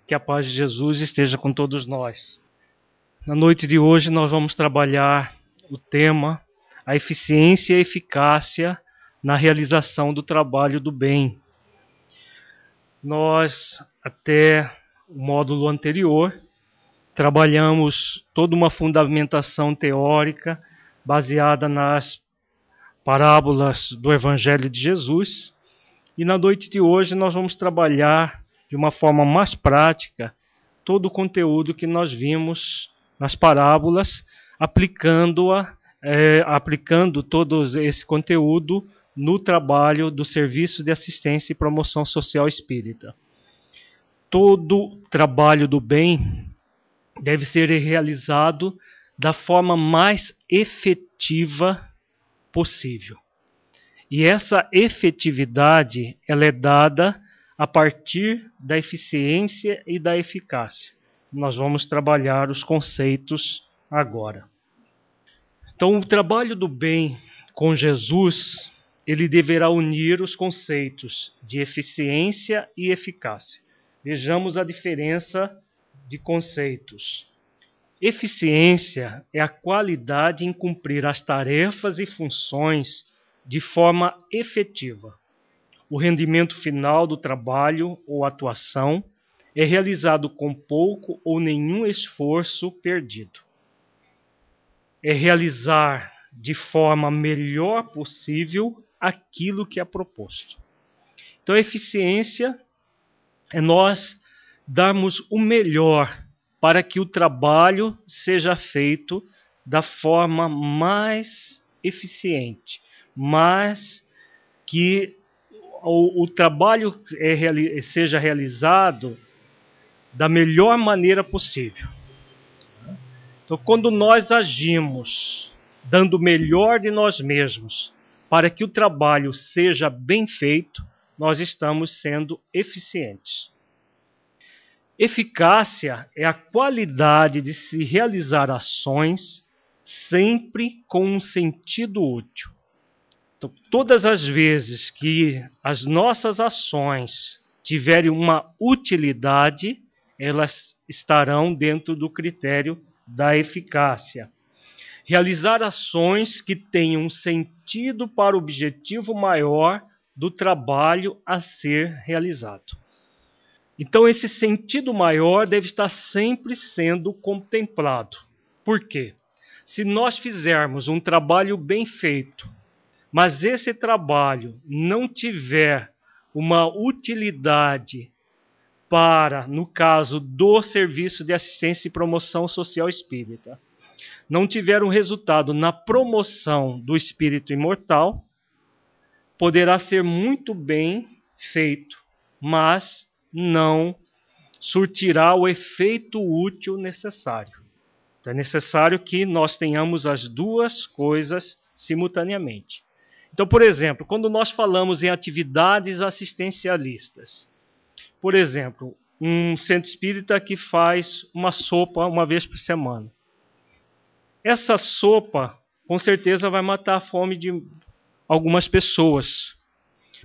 Que a paz de Jesus esteja com todos nós. Na noite de hoje nós vamos trabalhar o tema, a eficiência e eficácia na realização do trabalho do bem. Nós, até o módulo anterior, trabalhamos toda uma fundamentação teórica baseada nas parábolas do Evangelho de Jesus. E na noite de hoje nós vamos trabalhar de uma forma mais prática todo o conteúdo que nós vimos nas parábolas, aplicando todo esse conteúdo no trabalho do Serviço de Assistência e Promoção Social Espírita. Todo trabalho do bem deve ser realizado da forma mais efetiva possível. E essa efetividade ela é dada a partir da eficiência e da eficácia. Nós vamos trabalhar os conceitos agora. Então, o trabalho do bem com Jesus, ele deverá unir os conceitos de eficiência e eficácia. Vejamos a diferença de conceitos. Eficiência é a qualidade em cumprir as tarefas e funções de forma efetiva. O rendimento final do trabalho ou atuação é realizado com pouco ou nenhum esforço perdido. É realizar de forma melhor possível aquilo que é proposto. Então, a eficiência é nós darmos o melhor para que o trabalho seja feito da forma mais eficiente, mas que o trabalho seja realizado da melhor maneira possível. Então, quando nós agimos dando o melhor de nós mesmos para que o trabalho seja bem feito, nós estamos sendo eficientes. Eficácia é a qualidade de se realizar ações sempre com um sentido útil. Então, todas as vezes que as nossas ações tiverem uma utilidade, elas estarão dentro do critério da eficácia. Realizar ações que tenham um sentido para o objetivo maior do trabalho a ser realizado. Então, esse sentido maior deve estar sempre sendo contemplado. Por quê? Se nós fizermos um trabalho bem feito, mas esse trabalho não tiver uma utilidade para, no caso do Serviço de Assistência e Promoção Social Espírita, não tiver um resultado na promoção do espírito imortal, poderá ser muito bem feito, mas não surtirá o efeito útil necessário. Então, é necessário que nós tenhamos as duas coisas simultaneamente. Então, por exemplo, quando nós falamos em atividades assistencialistas, por exemplo, um centro espírita que faz uma sopa uma vez por semana. Essa sopa, com certeza, vai matar a fome de algumas pessoas.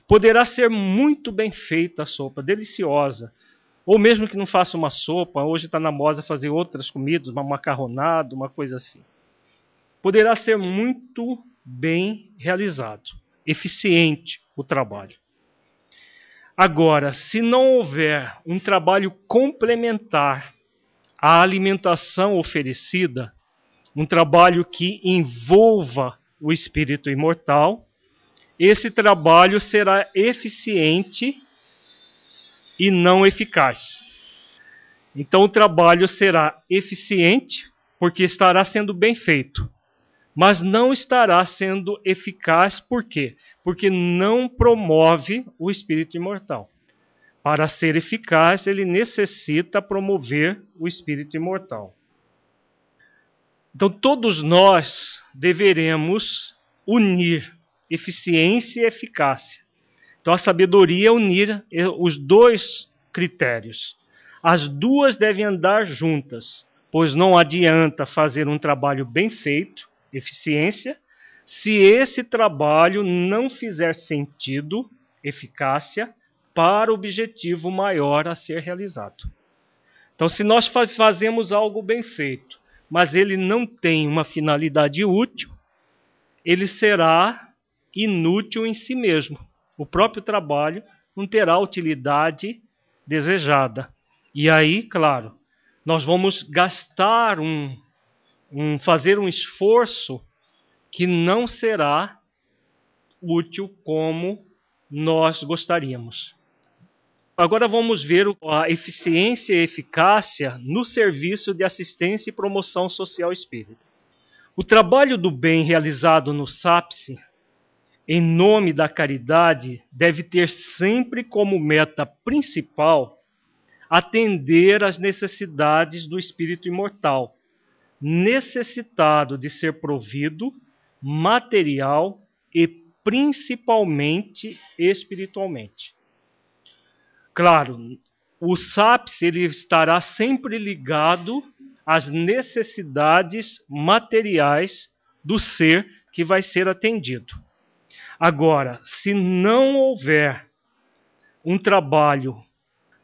Poderá ser muito bem feita a sopa, deliciosa. Ou mesmo que não faça uma sopa, hoje está na moda fazer outras comidas, uma macarronada, uma coisa assim. Poderá ser muito bem realizado, eficiente o trabalho. Agora, se não houver um trabalho complementar à alimentação oferecida, um trabalho que envolva o espírito imortal, esse trabalho será eficiente e não eficaz. Então, o trabalho será eficiente porque estará sendo bem feito, mas não estará sendo eficaz. Por quê? Porque não promove o espírito imortal. Para ser eficaz, ele necessita promover o espírito imortal. Então, todos nós deveremos unir eficiência e eficácia. Então, a sabedoria é unir os dois critérios. As duas devem andar juntas, pois não adianta fazer um trabalho bem feito, eficiência, se esse trabalho não fizer sentido, eficácia, para o objetivo maior a ser realizado. Então, se nós fazemos algo bem feito, mas ele não tem uma finalidade útil, ele será inútil em si mesmo. O próprio trabalho não terá a utilidade desejada. E aí, claro, nós vamos gastar fazer um esforço que não será útil como nós gostaríamos. Agora vamos ver a eficiência e eficácia no serviço de assistência e promoção social espírita. O trabalho do bem realizado no SAPSE, em nome da caridade, deve ter sempre como meta principal atender às necessidades do espírito imortal, necessitado de ser provido material e principalmente espiritualmente. Claro, o SAPS ele estará sempre ligado às necessidades materiais do ser que vai ser atendido. Agora, se não houver um trabalho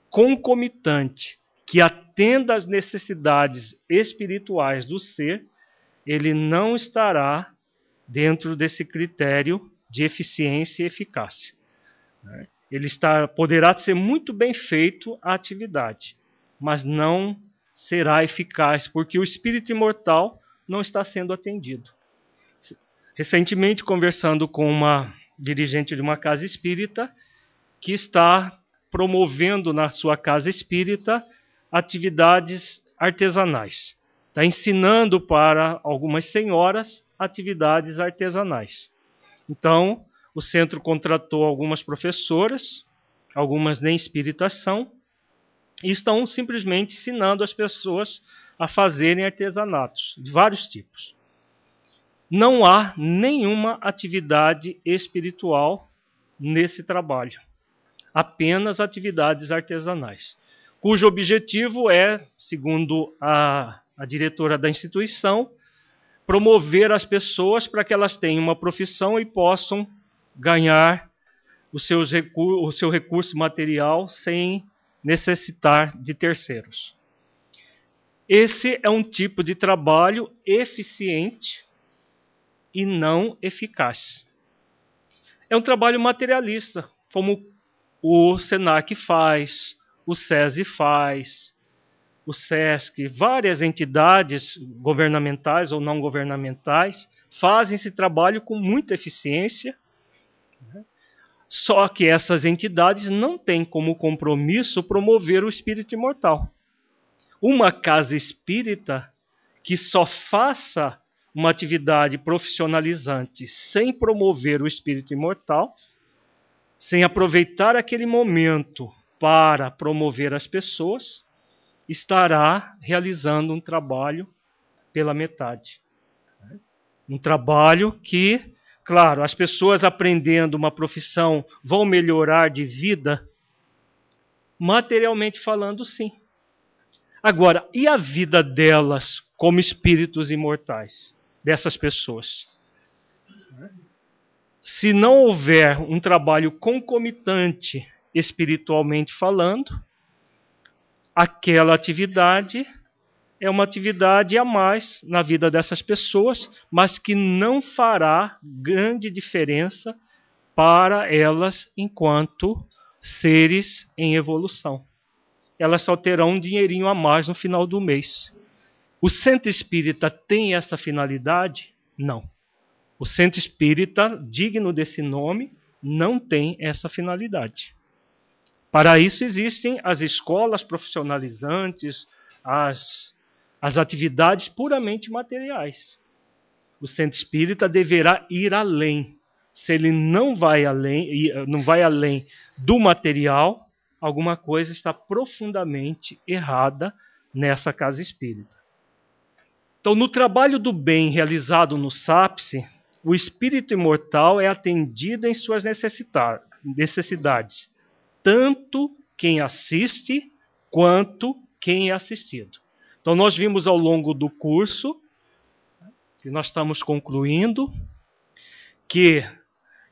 concomitante que atenda às necessidades espirituais do ser, ele não estará dentro desse critério de eficiência e eficácia. Ele poderá ser muito bem feito a atividade, mas não será eficaz, porque o espírito imortal não está sendo atendido. Recentemente, conversando com uma dirigente de uma casa espírita, que está promovendo na sua casa espírita atividades artesanais. Está ensinando para algumas senhoras atividades artesanais. Então, o centro contratou algumas professoras, algumas nem espíritas são, e estão simplesmente ensinando as pessoas a fazerem artesanatos de vários tipos. Não há nenhuma atividade espiritual nesse trabalho, apenas atividades artesanais, cujo objetivo é, segundo a diretora da instituição, promover as pessoas para que elas tenham uma profissão e possam ganhar o seu recurso material sem necessitar de terceiros. Esse é um tipo de trabalho eficiente e não eficaz. É um trabalho materialista, como o SENAC faz, o SESI faz, o SESC, várias entidades governamentais ou não governamentais fazem esse trabalho com muita eficiência. Só que essas entidades não têm como compromisso promover o espírito imortal. Uma casa espírita que só faça uma atividade profissionalizante sem promover o espírito imortal, sem aproveitar aquele momento para promover as pessoas, estará realizando um trabalho pela metade. Um trabalho que, claro, as pessoas aprendendo uma profissão vão melhorar de vida, materialmente falando, sim. Agora, e a vida delas como espíritos imortais, dessas pessoas? Se não houver um trabalho concomitante espiritualmente falando, aquela atividade é uma atividade a mais na vida dessas pessoas, mas que não fará grande diferença para elas enquanto seres em evolução. Elas só terão um dinheirinho a mais no final do mês. O centro espírita tem essa finalidade? Não. O centro espírita, digno desse nome, não tem essa finalidade. Para isso existem as escolas profissionalizantes, as atividades puramente materiais. O centro espírita deverá ir além. Se ele não vai além do material, alguma coisa está profundamente errada nessa casa espírita. Então, no trabalho do bem realizado no SAPSE, o espírito imortal é atendido em suas necessidades, tanto quem assiste quanto quem é assistido. Então, nós vimos ao longo do curso, que nós estamos concluindo, que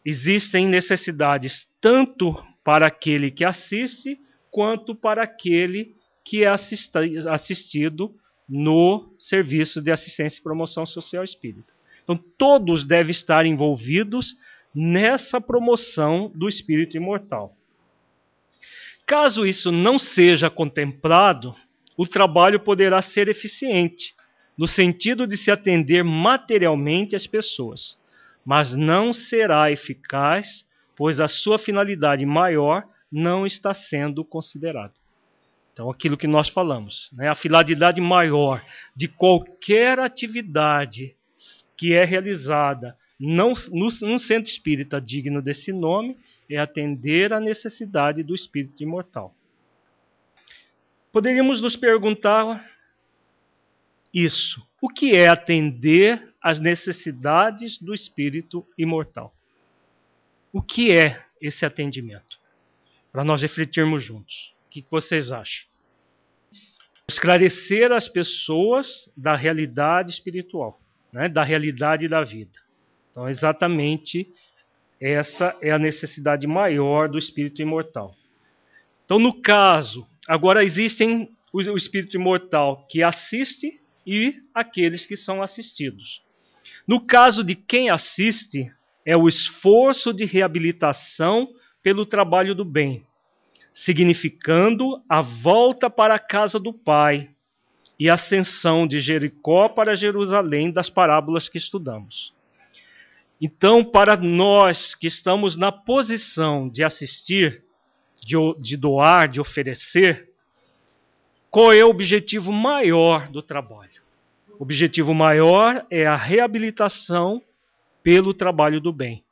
existem necessidades tanto para aquele que assiste, quanto para aquele que é assistido no serviço de assistência e promoção social espírita. Então, todos devem estar envolvidos nessa promoção do espírito imortal. Caso isso não seja contemplado, o trabalho poderá ser eficiente, no sentido de se atender materialmente às pessoas, mas não será eficaz, pois a sua finalidade maior não está sendo considerada. Então, aquilo que nós falamos, né? A finalidade maior de qualquer atividade que é realizada num centro espírita digno desse nome é atender à necessidade do espírito imortal. Poderíamos nos perguntar isso. O que é atender às necessidades do espírito imortal? O que é esse atendimento? Para nós refletirmos juntos. O que vocês acham? Esclarecer as pessoas da realidade espiritual, né? Da realidade da vida. Então, exatamente essa é a necessidade maior do espírito imortal. Então, no caso, agora existem o espírito imortal que assiste e aqueles que são assistidos. No caso de quem assiste, é o esforço de reabilitação pelo trabalho do bem, significando a volta para a casa do Pai e a ascensão de Jericó para Jerusalém das parábolas que estudamos. Então, para nós que estamos na posição de assistir, de doar, de oferecer, qual é o objetivo maior do trabalho? O objetivo maior é a reabilitação pelo trabalho do bem.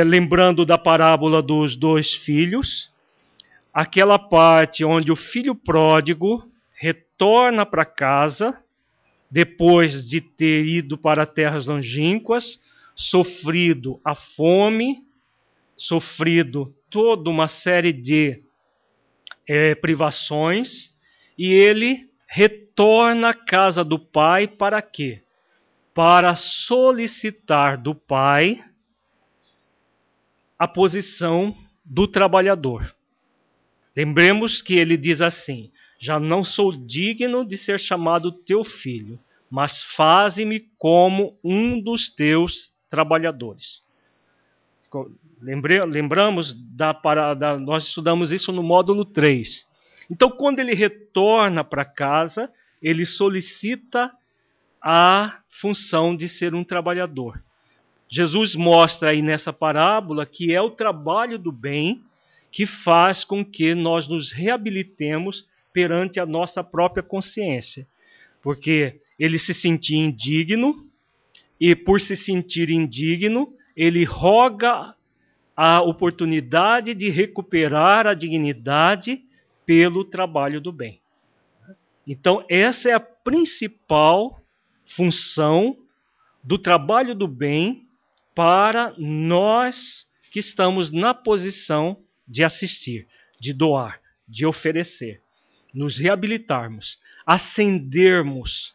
Lembrando da parábola dos 2 filhos, aquela parte onde o filho pródigo retorna para casa, depois de ter ido para terras longínquas, sofrido a fome, sofrido toda uma série de privações, e ele retorna à casa do pai para quê? Para solicitar do pai a posição do trabalhador. Lembremos que ele diz assim: já não sou digno de ser chamado teu filho, mas faze-me como um dos teus trabalhadores. Lembramos nós estudamos isso no módulo 3. Então, quando ele retorna para casa, ele solicita a função de ser um trabalhador. Jesus mostra aí nessa parábola que é o trabalho do bem que faz com que nós nos reabilitemos perante a nossa própria consciência. Porque ele se sentia indigno, e por se sentir indigno, ele roga a oportunidade de recuperar a dignidade pelo trabalho do bem. Então, essa é a principal função do trabalho do bem para nós que estamos na posição de assistir, de doar, de oferecer, nos reabilitarmos, ascendermos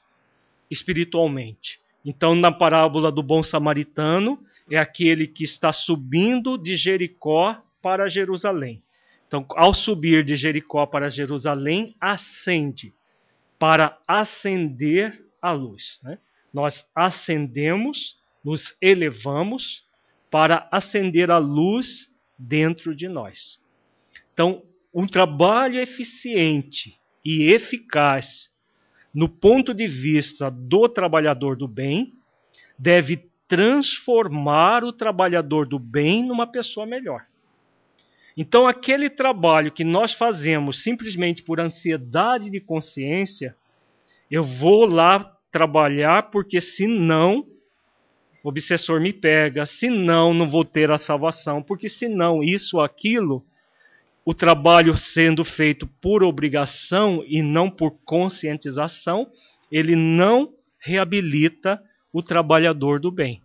espiritualmente. Então, na parábola do bom samaritano, é aquele que está subindo de Jericó para Jerusalém. Então, ao subir de Jericó para Jerusalém, ascende, para acender a luz, né? Nós ascendemos, nos elevamos para acender a luz dentro de nós. Então, um trabalho eficiente e eficaz no ponto de vista do trabalhador do bem deve transformar o trabalhador do bem numa pessoa melhor. Então, aquele trabalho que nós fazemos simplesmente por ansiedade de consciência, eu vou lá trabalhar porque senão o obsessor me pega, senão não vou ter a salvação, porque senão isso ou aquilo, o trabalho sendo feito por obrigação e não por conscientização, ele não reabilita o trabalhador do bem.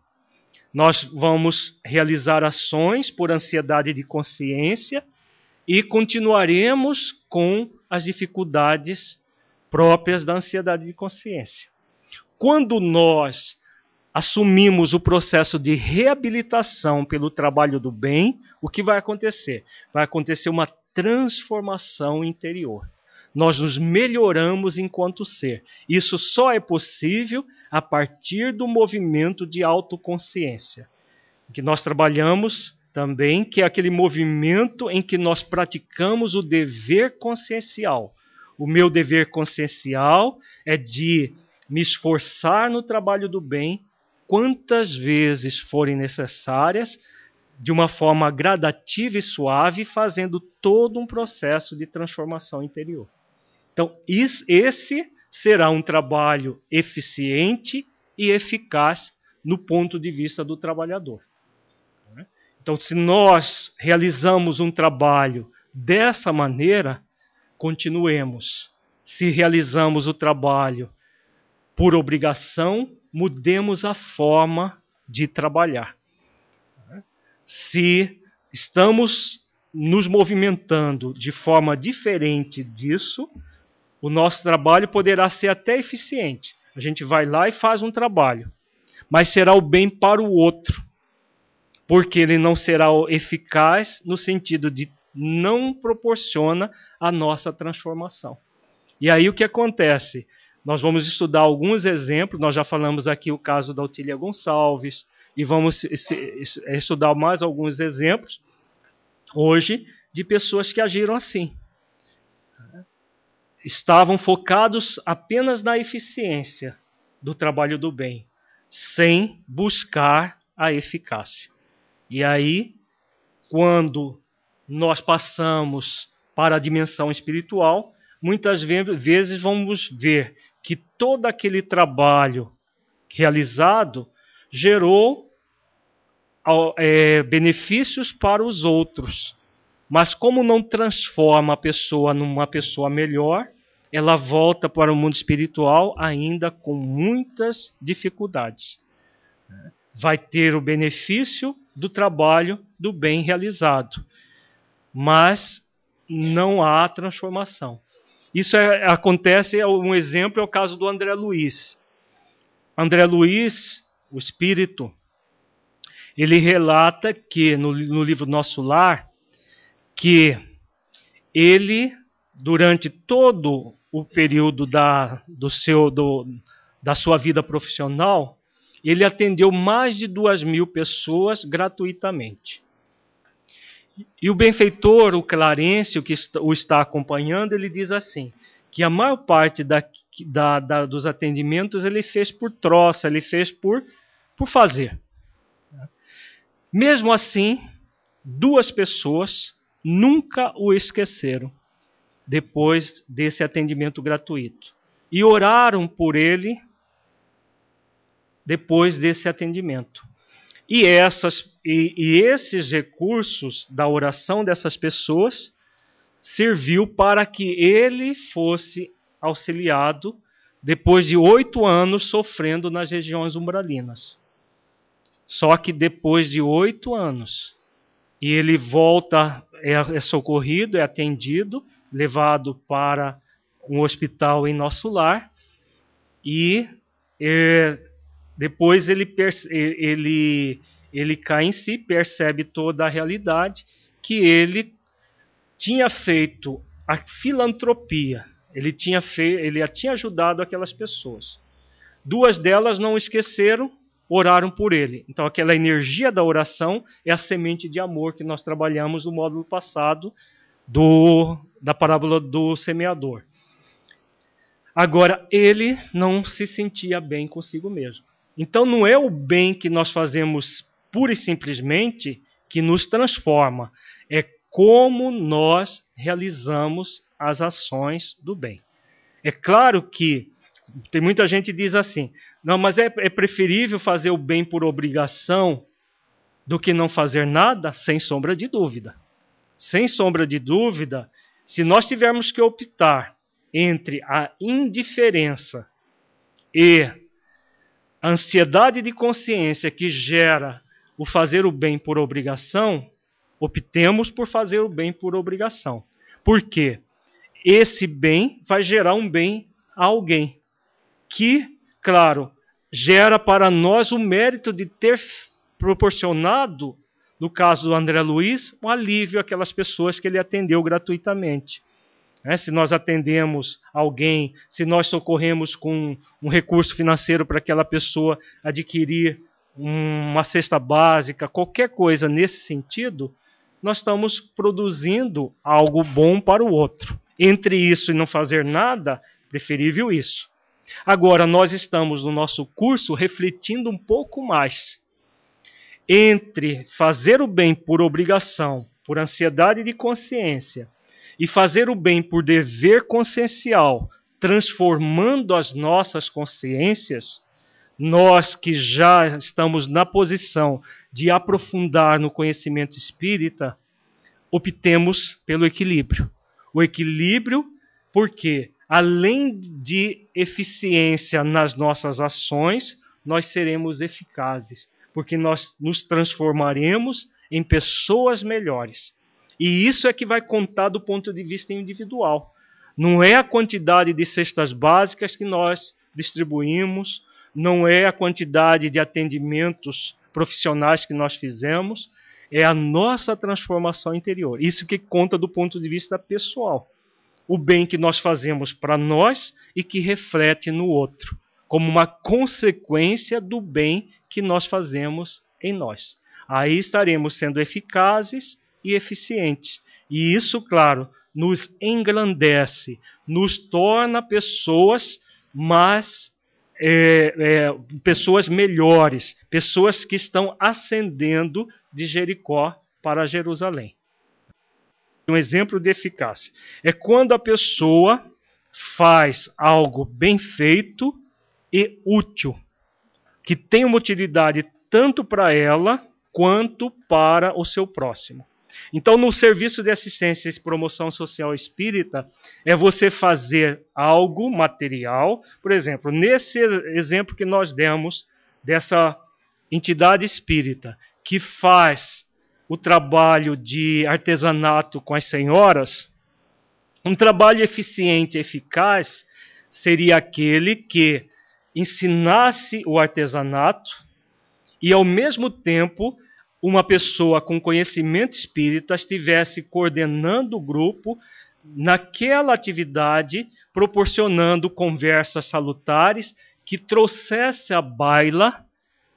Nós vamos realizar ações por ansiedade de consciência e continuaremos com as dificuldades próprias da ansiedade de consciência. Quando nós assumimos o processo de reabilitação pelo trabalho do bem, o que vai acontecer? Vai acontecer uma transformação interior. nós nos melhoramos enquanto ser. Isso só é possível a partir do movimento de autoconsciência, que nós trabalhamos também, que é aquele movimento em que nós praticamos o dever consciencial. O meu dever consciencial é de me esforçar no trabalho do bem, quantas vezes forem necessárias, de uma forma gradativa e suave, fazendo todo um processo de transformação interior. Então, esse será um trabalho eficiente e eficaz no ponto de vista do trabalhador. Então, se nós realizamos um trabalho dessa maneira, continuemos. Se realizamos o trabalho por obrigação, mudemos a forma de trabalhar. Se estamos nos movimentando de forma diferente disso, o nosso trabalho poderá ser até eficiente. A gente vai lá e faz um trabalho, mas será o bem para o outro, porque ele não será eficaz no sentido de não proporciona a nossa transformação. E aí o que acontece? Nós vamos estudar alguns exemplos, nós já falamos aqui o caso da Otília Gonçalves, e vamos estudar mais alguns exemplos hoje de pessoas que agiram assim. Estavam focados apenas na eficiência do trabalho do bem, sem buscar a eficácia. E aí, quando nós passamos para a dimensão espiritual, muitas vezes vamos ver que todo aquele trabalho realizado gerou benefícios para os outros. Mas como não transforma a pessoa numa pessoa melhor, ela volta para o mundo espiritual ainda com muitas dificuldades. Vai ter o benefício do trabalho do bem realizado, mas não há transformação. Isso acontece, um exemplo é o caso do André Luiz. André Luiz, o espírito, ele relata que no livro Nosso Lar, que ele, durante todo o período da sua vida profissional, ele atendeu mais de 2.000 pessoas gratuitamente. E o benfeitor, o Clarencio, que o está acompanhando, ele diz assim, que a maior parte dos atendimentos ele fez por troça, ele fez por fazer. Mesmo assim, 2 pessoas nunca o esqueceram depois desse atendimento gratuito. E oraram por ele depois desse atendimento. E esses recursos da oração dessas pessoas serviu para que ele fosse auxiliado depois de 8 anos sofrendo nas regiões umbralinas. Só que depois de 8 anos, e ele volta, é socorrido, é atendido, levado para um hospital em Nosso Lar, e depois ele cai em si, percebe toda a realidade, que ele tinha feito a filantropia, ele tinha ajudado aquelas pessoas. 2 delas não esqueceram, oraram por ele. Então aquela energia da oração é a semente de amor que nós trabalhamos no módulo passado da parábola do semeador. Agora, ele não se sentia bem consigo mesmo. Então não é o bem que nós fazemos pura e simplesmente que nos transforma. É como nós realizamos as ações do bem. É claro que tem muita gente que diz assim, não, mas é preferível fazer o bem por obrigação do que não fazer nada? Sem sombra de dúvida. Sem sombra de dúvida, se nós tivermos que optar entre a indiferença e a ansiedade de consciência que gera o fazer o bem por obrigação, optemos por fazer o bem por obrigação. Por quê? Esse bem vai gerar um bem a alguém, que, claro, gera para nós o mérito de ter proporcionado, no caso do André Luiz, um alívio àquelas pessoas que ele atendeu gratuitamente. né? Se nós atendemos alguém, se nós socorremos com um recurso financeiro para aquela pessoa adquirir uma cesta básica, qualquer coisa nesse sentido, nós estamos produzindo algo bom para o outro. Entre isso e não fazer nada, preferível isso. Agora, nós estamos no nosso curso refletindo um pouco mais entre fazer o bem por obrigação, por ansiedade de consciência, e fazer o bem por dever consciencial, transformando as nossas consciências. Nós que já estamos na posição de aprofundar no conhecimento espírita, optemos pelo equilíbrio. O equilíbrio, porque além de eficiência nas nossas ações, nós seremos eficazes, porque nós nos transformaremos em pessoas melhores. E isso é que vai contar do ponto de vista individual. Não é a quantidade de cestas básicas que nós distribuímos, não é a quantidade de atendimentos profissionais que nós fizemos, é a nossa transformação interior. Isso que conta do ponto de vista pessoal. O bem que nós fazemos para nós e que reflete no outro, como uma consequência do bem que nós fazemos em nós. Aí estaremos sendo eficazes e eficientes. E isso, claro, nos engrandece, nos torna pessoas pessoas melhores, pessoas que estão ascendendo de Jericó para Jerusalém. Um exemplo de eficácia é quando a pessoa faz algo bem feito e útil, que tem uma utilidade tanto para ela quanto para o seu próximo. Então, no serviço de assistência e promoção social espírita, é você fazer algo material. Por exemplo, nesse exemplo que nós demos dessa entidade espírita que faz o trabalho de artesanato com as senhoras, um trabalho eficiente e eficaz seria aquele que ensinasse o artesanato e, ao mesmo tempo, uma pessoa com conhecimento espírita estivesse coordenando o grupo naquela atividade, proporcionando conversas salutares que trouxesse à baila,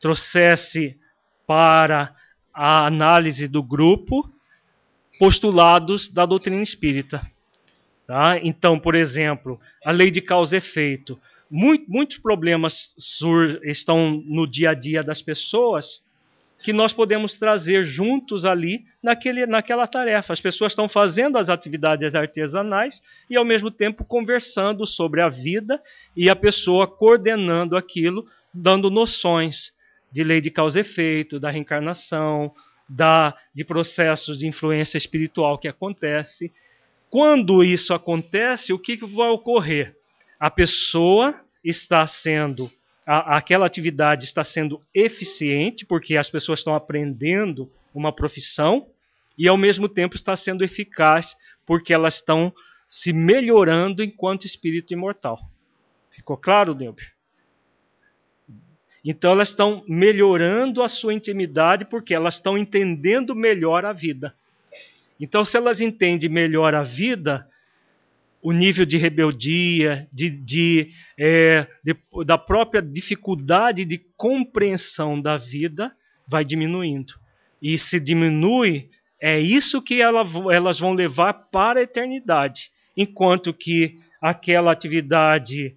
trouxesse para a análise do grupo postulados da doutrina espírita. Tá? Então, por exemplo, a lei de causa e efeito. Muitos problemas estão no dia a dia das pessoas que nós podemos trazer juntos ali naquela tarefa. As pessoas estão fazendo as atividades artesanais e, ao mesmo tempo, conversando sobre a vida e a pessoa coordenando aquilo, dando noções de lei de causa e efeito, da reencarnação, de processos de influência espiritual que acontece. Quando isso acontece, o que vai ocorrer? A pessoa está sendo... aquela atividade está sendo eficiente, porque as pessoas estão aprendendo uma profissão, e ao mesmo tempo está sendo eficaz, porque elas estão se melhorando enquanto espírito imortal. Ficou claro, Delber? Então elas estão melhorando a sua intimidade, porque elas estão entendendo melhor a vida. Então, se elas entendem melhor a vida, o nível de rebeldia, da própria dificuldade de compreensão da vida vai diminuindo. E se diminui, é isso que elas vão levar para a eternidade. Enquanto que aquela atividade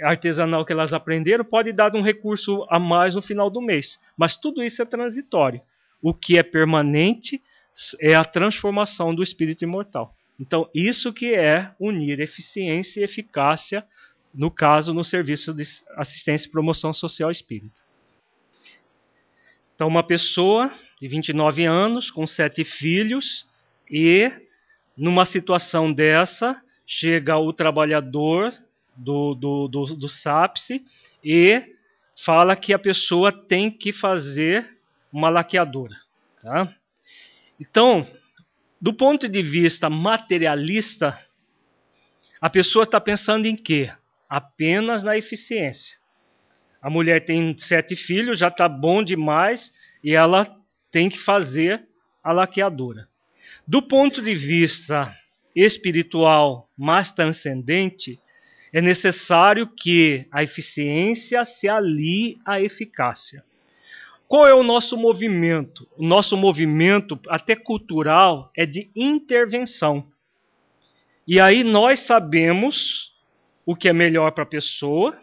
artesanal que elas aprenderam pode dar um recurso a mais no final do mês. Mas tudo isso é transitório. O que é permanente é a transformação do espírito imortal. Então, isso que é unir eficiência e eficácia, no caso, no serviço de assistência e promoção social espírita. Então, uma pessoa de 29 anos, com 7 filhos, e numa situação dessa, chega o trabalhador do SAPSE e fala que a pessoa tem que fazer uma laqueadora. Tá? Então, do ponto de vista materialista, a pessoa está pensando em quê? Apenas na eficiência. A mulher tem 7 filhos, já está bom demais, e ela tem que fazer a laqueadora. Do ponto de vista espiritual mais transcendente, é necessário que a eficiência se alie à eficácia. Qual é o nosso movimento? O nosso movimento, até cultural, é de intervenção. E aí nós sabemos o que é melhor para a pessoa,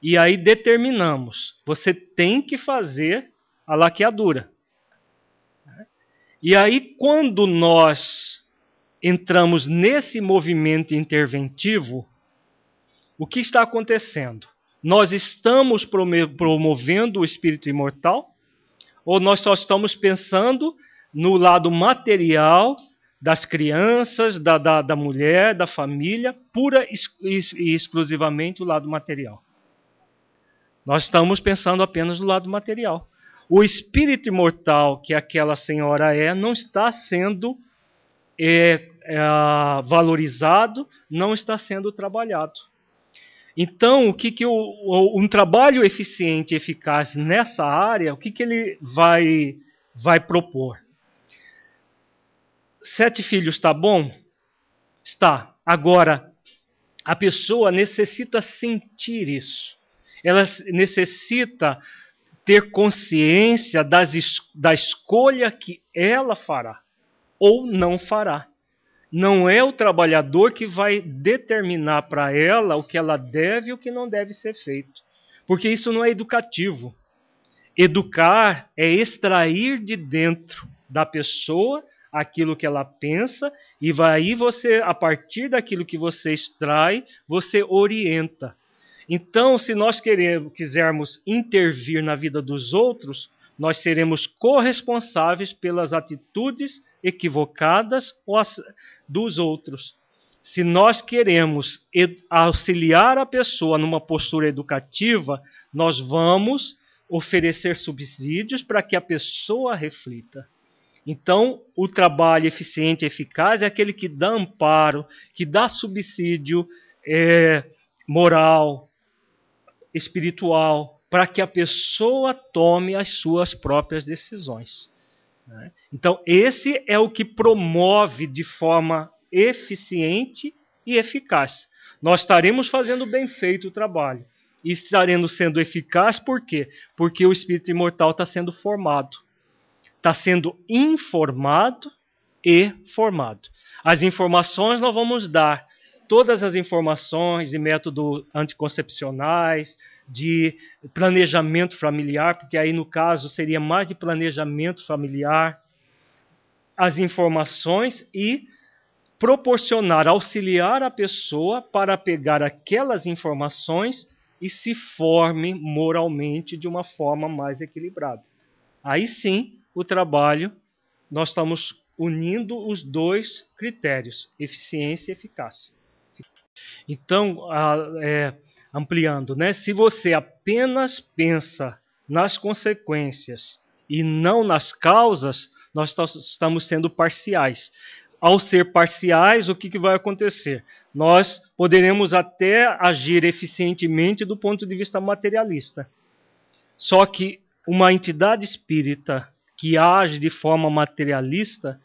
e aí determinamos. Você tem que fazer a laqueadura. E aí, quando nós entramos nesse movimento interventivo, o que está acontecendo? Nós estamos promovendo o espírito imortal? Ou nós só estamos pensando no lado material das crianças, da mulher, da família, pura e exclusivamente o lado material? Nós estamos pensando apenas no lado material. O espírito imortal que aquela senhora não está sendo valorizado, não está sendo trabalhado. Então, um trabalho eficiente e eficaz nessa área, o que ele vai propor? 7 filhos está bom? Está. Agora, a pessoa necessita sentir isso. Ela necessita ter consciência da escolha que ela fará ou não fará. Não é o trabalhador que vai determinar para ela o que ela deve e o que não deve ser feito. Porque isso não é educativo. Educar é extrair de dentro da pessoa aquilo que ela pensa, e aí você, a partir daquilo que você extrai, você orienta. Então, se nós quisermos intervir na vida dos outros, nós seremos corresponsáveis pelas atitudes equivocadas dos outros. Se nós queremos auxiliar a pessoa numa postura educativa, nós vamos oferecer subsídios para que a pessoa reflita. Então, o trabalho eficiente e eficaz é aquele que dá amparo, que dá subsídio moral, espiritual, para que a pessoa tome as suas próprias decisões. Então, esse é o que promove de forma eficiente e eficaz. Nós estaremos fazendo bem feito o trabalho. E estaremos sendo eficaz por quê? Porque o espírito imortal está sendo formado. Está sendo informado e formado. As informações nós vamos dar. Todas as informações de métodos anticoncepcionais, de planejamento familiar, porque aí no caso seria mais de planejamento familiar, as informações e proporcionar, auxiliar a pessoa para pegar aquelas informações e se forme moralmente de uma forma mais equilibrada. Aí sim, o trabalho, nós estamos unindo os dois critérios, eficiência e eficácia. Então, ampliando, né? Se você apenas pensa nas consequências e não nas causas, nós estamos sendo parciais. Ao ser parciais, o que vai acontecer? Nós poderemos até agir eficientemente do ponto de vista materialista. Só que uma entidade espírita que age de forma materialista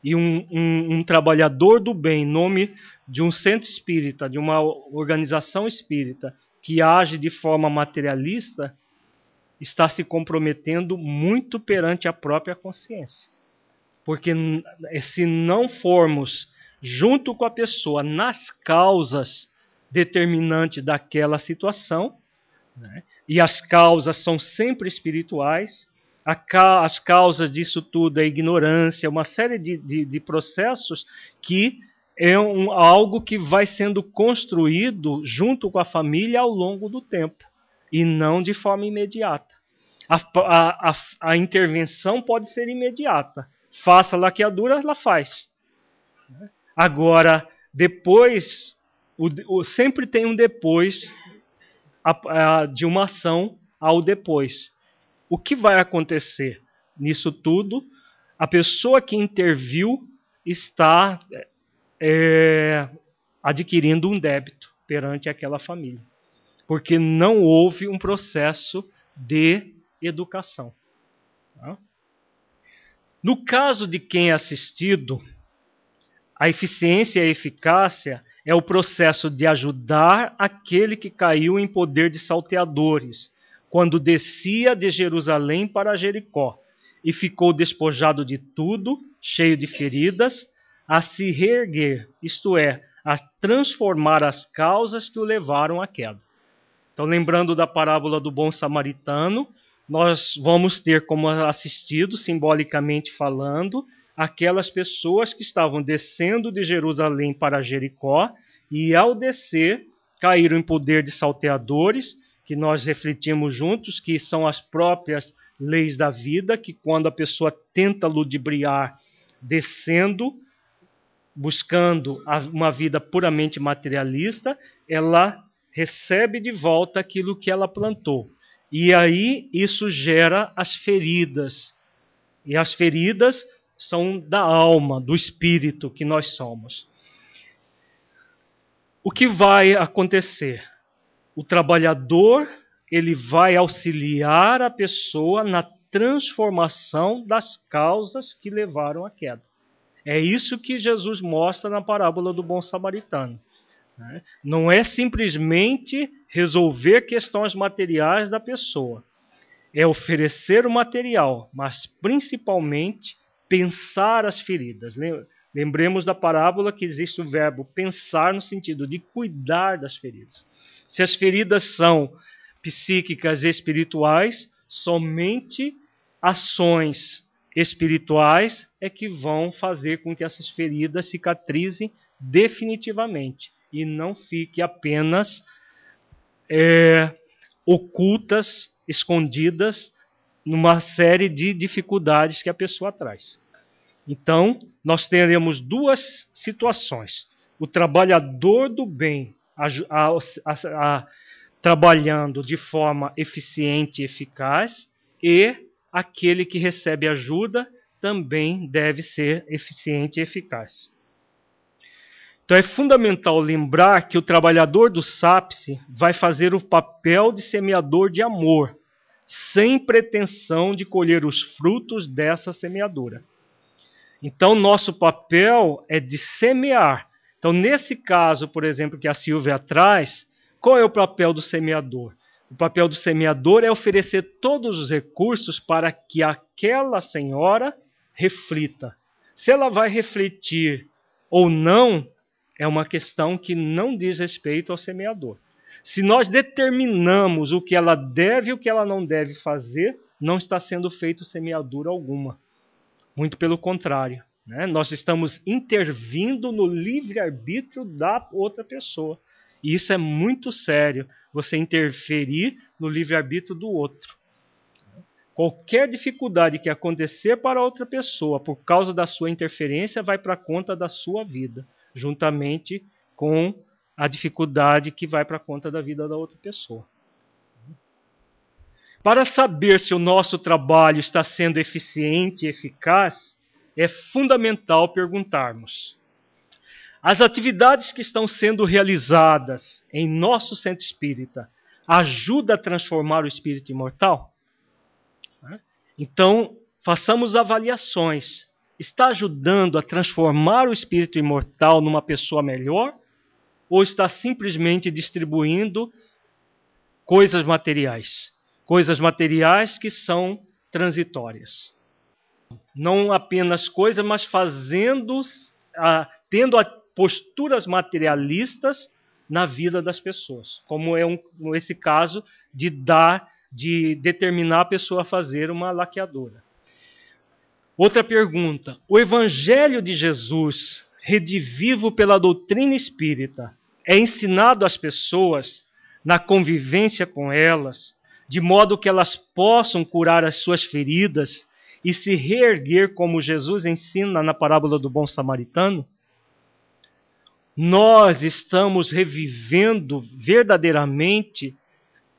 e um trabalhador do bem, em nome de um centro espírita, de uma organização espírita, que age de forma materialista, está se comprometendo muito perante a própria consciência. Porque se não formos junto com a pessoa nas causas determinantes daquela situação, né, e as causas são sempre espirituais, as causas disso tudo é ignorância, uma série de processos que é algo que vai sendo construído junto com a família ao longo do tempo, e não de forma imediata. A intervenção pode ser imediata. Faça a laqueadura, ela faz. Agora, depois, sempre tem um depois de uma ação ao depois. O que vai acontecer nisso tudo? A pessoa que interviu está adquirindo um débito perante aquela família, porque não houve um processo de educação. No caso de quem é assistido, A eficiência e a eficácia é o processo de ajudar aquele que caiu em poder de salteadores, quando descia de Jerusalém para Jericó, e ficou despojado de tudo, cheio de feridas, a se reerguer, isto é, a transformar as causas que o levaram à queda. Então, lembrando da parábola do bom samaritano, nós vamos ter como assistido, simbolicamente falando, aquelas pessoas que estavam descendo de Jerusalém para Jericó e, ao descer, caíram em poder de salteadores, que nós refletimos juntos, que são as próprias leis da vida, que quando a pessoa tenta ludibriar descendo, buscando uma vida puramente materialista, ela recebe de volta aquilo que ela plantou. E aí isso gera as feridas. E as feridas são da alma, do espírito que nós somos. O que vai acontecer? O trabalhador, ele vai auxiliar a pessoa na transformação das causas que levaram à queda. É isso que Jesus mostra na parábola do bom samaritano. Não é simplesmente resolver questões materiais da pessoa. É oferecer o material, mas principalmente pensar as feridas. Lembremos da parábola que existe o verbo pensar no sentido de cuidar das feridas. Se as feridas são psíquicas e espirituais, somente ações espirituais é que vão fazer com que essas feridas cicatrizem definitivamente e não fiquem apenas ocultas, escondidas numa série de dificuldades que a pessoa traz. Então, nós teremos duas situações. O trabalhador do bem trabalhando de forma eficiente e eficaz, e aquele que recebe ajuda também deve ser eficiente e eficaz. Então é fundamental lembrar que o trabalhador do SAPSE vai fazer o papel de semeador de amor, sem pretensão de colher os frutos dessa semeadura. Então nosso papel é de semear. Então nesse caso, por exemplo, que a Silvia traz, qual é o papel do semeador? O papel do semeador é oferecer todos os recursos para que aquela senhora reflita. Se ela vai refletir ou não, é uma questão que não diz respeito ao semeador. Se nós determinamos o que ela deve e o que ela não deve fazer, não está sendo feito semeadura alguma. Muito pelo contrário, né? Nós estamos intervindo no livre-arbítrio da outra pessoa. E isso é muito sério, você interferir no livre-arbítrio do outro. Qualquer dificuldade que acontecer para outra pessoa por causa da sua interferência vai para a conta da sua vida, juntamente com a dificuldade que vai para a conta da vida da outra pessoa. Para saber se o nosso trabalho está sendo eficiente e eficaz, é fundamental perguntarmos: as atividades que estão sendo realizadas em nosso centro espírita ajudam a transformar o espírito imortal? Então, façamos avaliações. Está ajudando a transformar o espírito imortal numa pessoa melhor? Ou está simplesmente distribuindo coisas materiais? Coisas materiais que são transitórias. Não apenas coisas, mas tendo posturas materialistas na vida das pessoas. Como é esse caso de determinar a pessoa a fazer uma laqueadura. Outra pergunta: o Evangelho de Jesus, redivivo pela doutrina espírita, é ensinado às pessoas na convivência com elas, de modo que elas possam curar as suas feridas e se reerguer como Jesus ensina na parábola do bom samaritano? Nós estamos revivendo verdadeiramente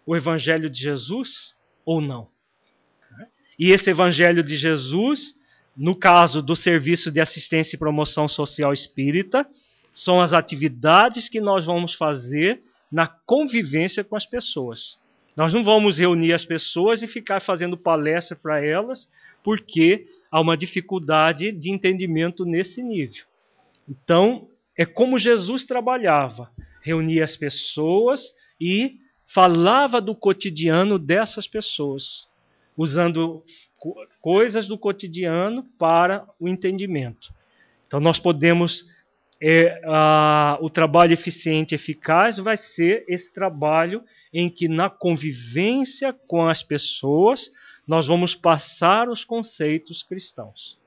o Evangelho de Jesus ou não? E esse Evangelho de Jesus, no caso do Serviço de Assistência e Promoção Social Espírita, são as atividades que nós vamos fazer na convivência com as pessoas. Nós não vamos reunir as pessoas e ficar fazendo palestra para elas, porque há uma dificuldade de entendimento nesse nível. Então, é como Jesus trabalhava. Reunia as pessoas e falava do cotidiano dessas pessoas, usando coisas do cotidiano para o entendimento. Então, nós podemos... o trabalho eficiente e eficaz vai ser esse trabalho em que, na convivência com as pessoas, nós vamos passar os conceitos cristãos.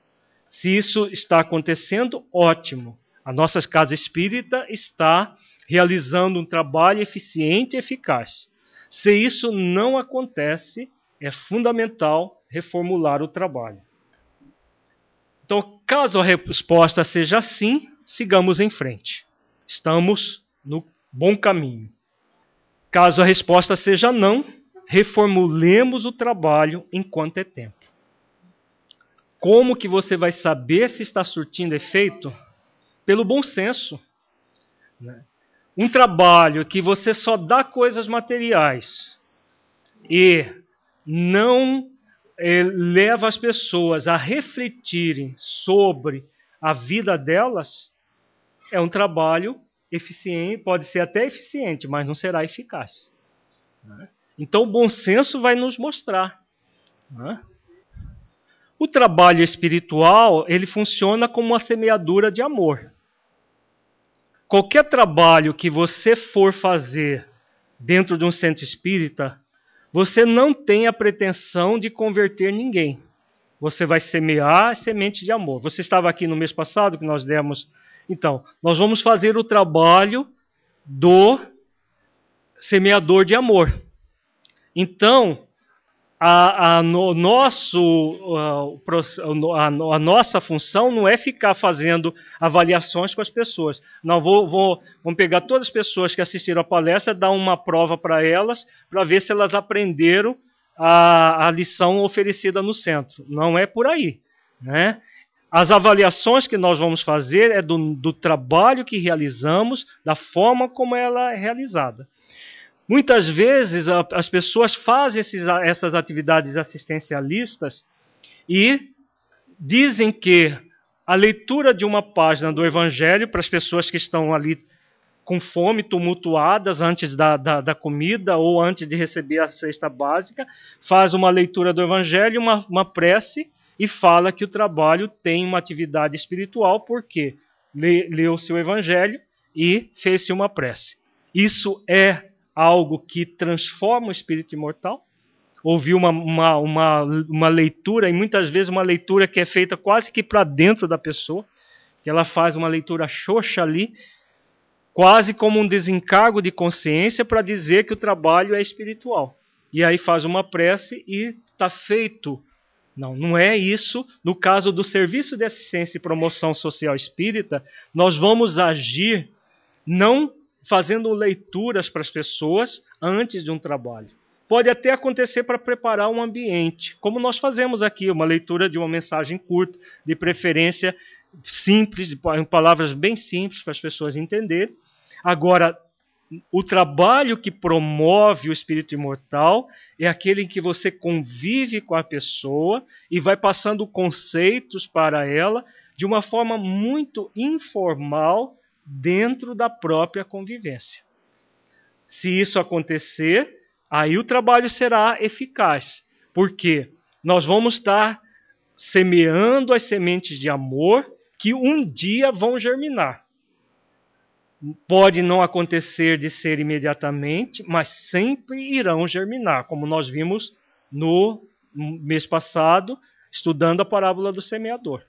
Se isso está acontecendo, ótimo. A nossa casa espírita está realizando um trabalho eficiente e eficaz. Se isso não acontece, é fundamental reformular o trabalho. Então, caso a resposta seja sim, sigamos em frente. Estamos no bom caminho. Caso a resposta seja não, reformulemos o trabalho enquanto é tempo. Como que você vai saber se está surtindo efeito? Pelo bom senso. Um trabalho que você só dá coisas materiais e não leva as pessoas a refletirem sobre a vida delas, é um trabalho eficiente, pode ser até eficiente, mas não será eficaz. Então o bom senso vai nos mostrar. O trabalho espiritual, ele funciona como uma semeadura de amor. Qualquer trabalho que você for fazer dentro de um centro espírita, você não tem a pretensão de converter ninguém. Você vai semear semente de amor. Você estava aqui no mês passado que nós demos. Então, nós vamos fazer o trabalho do semeador de amor. Então, a nossa função não é ficar fazendo avaliações com as pessoas. Não, vamos pegar todas as pessoas que assistiram a palestra, dar uma prova para elas, para ver se elas aprenderam a lição oferecida no centro. Não é por aí, né? As avaliações que nós vamos fazer é do trabalho que realizamos, da forma como ela é realizada. Muitas vezes as pessoas fazem essas atividades assistencialistas e dizem que a leitura de uma página do Evangelho para as pessoas que estão ali com fome, tumultuadas antes da comida ou antes de receber a cesta básica, faz uma leitura do Evangelho, uma prece e fala que o trabalho tem uma atividade espiritual porque leu o seu Evangelho e fez-se uma prece. Isso é algo que transforma o espírito imortal? Ouvir uma leitura, e muitas vezes uma leitura que é feita quase que para dentro da pessoa, que ela faz uma leitura xoxa ali, quase como um desencargo de consciência para dizer que o trabalho é espiritual. E aí faz uma prece e está feito. Não é isso. No caso do Serviço de Assistência e Promoção Social Espírita, nós vamos agir não fazendo leituras para as pessoas antes de um trabalho. Pode até acontecer para preparar um ambiente, como nós fazemos aqui, uma leitura de uma mensagem curta, de preferência simples, em palavras bem simples para as pessoas entenderem. Agora, o trabalho que promove o espírito imortal é aquele em que você convive com a pessoa e vai passando conceitos para ela de uma forma muito informal, dentro da própria convivência. Se isso acontecer, aí o trabalho será eficaz, porque nós vamos estar semeando as sementes de amor que um dia vão germinar. Pode não acontecer de ser imediatamente, mas sempre irão germinar, como nós vimos no mês passado, estudando a parábola do semeador.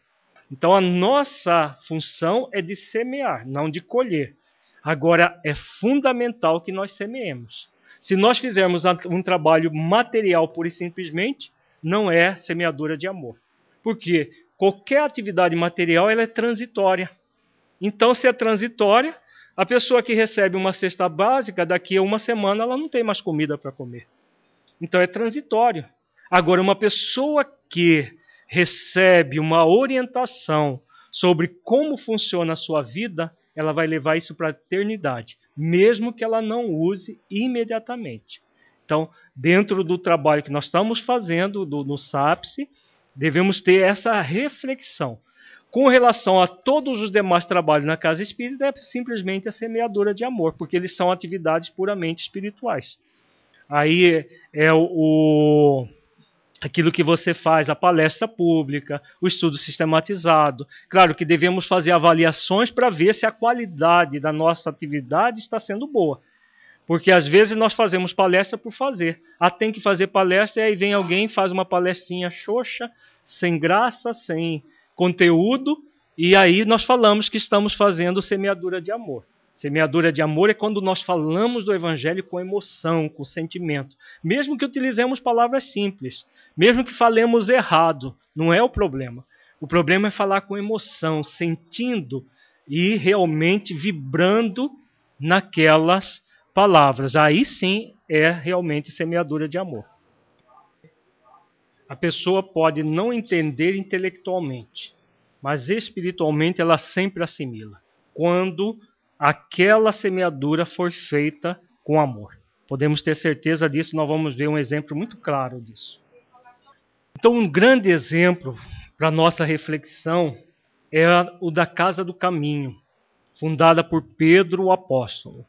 Então a nossa função é de semear, não de colher. Agora é fundamental que nós semeemos. Se nós fizermos um trabalho material pura e simplesmente, não é semeadura de amor. Porque qualquer atividade material ela é transitória. Então se é transitória, a pessoa que recebe uma cesta básica, daqui a uma semana ela não tem mais comida para comer. Então é transitório. Agora uma pessoa que recebe uma orientação sobre como funciona a sua vida, ela vai levar isso para a eternidade, mesmo que ela não use imediatamente. Então, dentro do trabalho que nós estamos fazendo no SAPSE, devemos ter essa reflexão. Com relação a todos os demais trabalhos na casa espírita, é simplesmente a semeadura de amor, porque eles são atividades puramente espirituais. Aí é aquilo que você faz, a palestra pública, o estudo sistematizado. Claro que devemos fazer avaliações para ver se a qualidade da nossa atividade está sendo boa. Porque às vezes nós fazemos palestra por fazer. Tem que fazer palestra e aí vem alguém e faz uma palestrinha xoxa, sem graça, sem conteúdo, e aí nós falamos que estamos fazendo semeadura de amor. Semeadura de amor é quando nós falamos do Evangelho com emoção, com sentimento. Mesmo que utilizemos palavras simples, mesmo que falemos errado, não é o problema. O problema é falar com emoção, sentindo e realmente vibrando naquelas palavras. Aí sim é realmente semeadura de amor. A pessoa pode não entender intelectualmente, mas espiritualmente ela sempre assimila, quando aquela semeadura for feita com amor. Podemos ter certeza disso, nós vamos ver um exemplo muito claro disso. Então, um grande exemplo para nossa reflexão é o da Casa do Caminho, fundada por Pedro o apóstolo.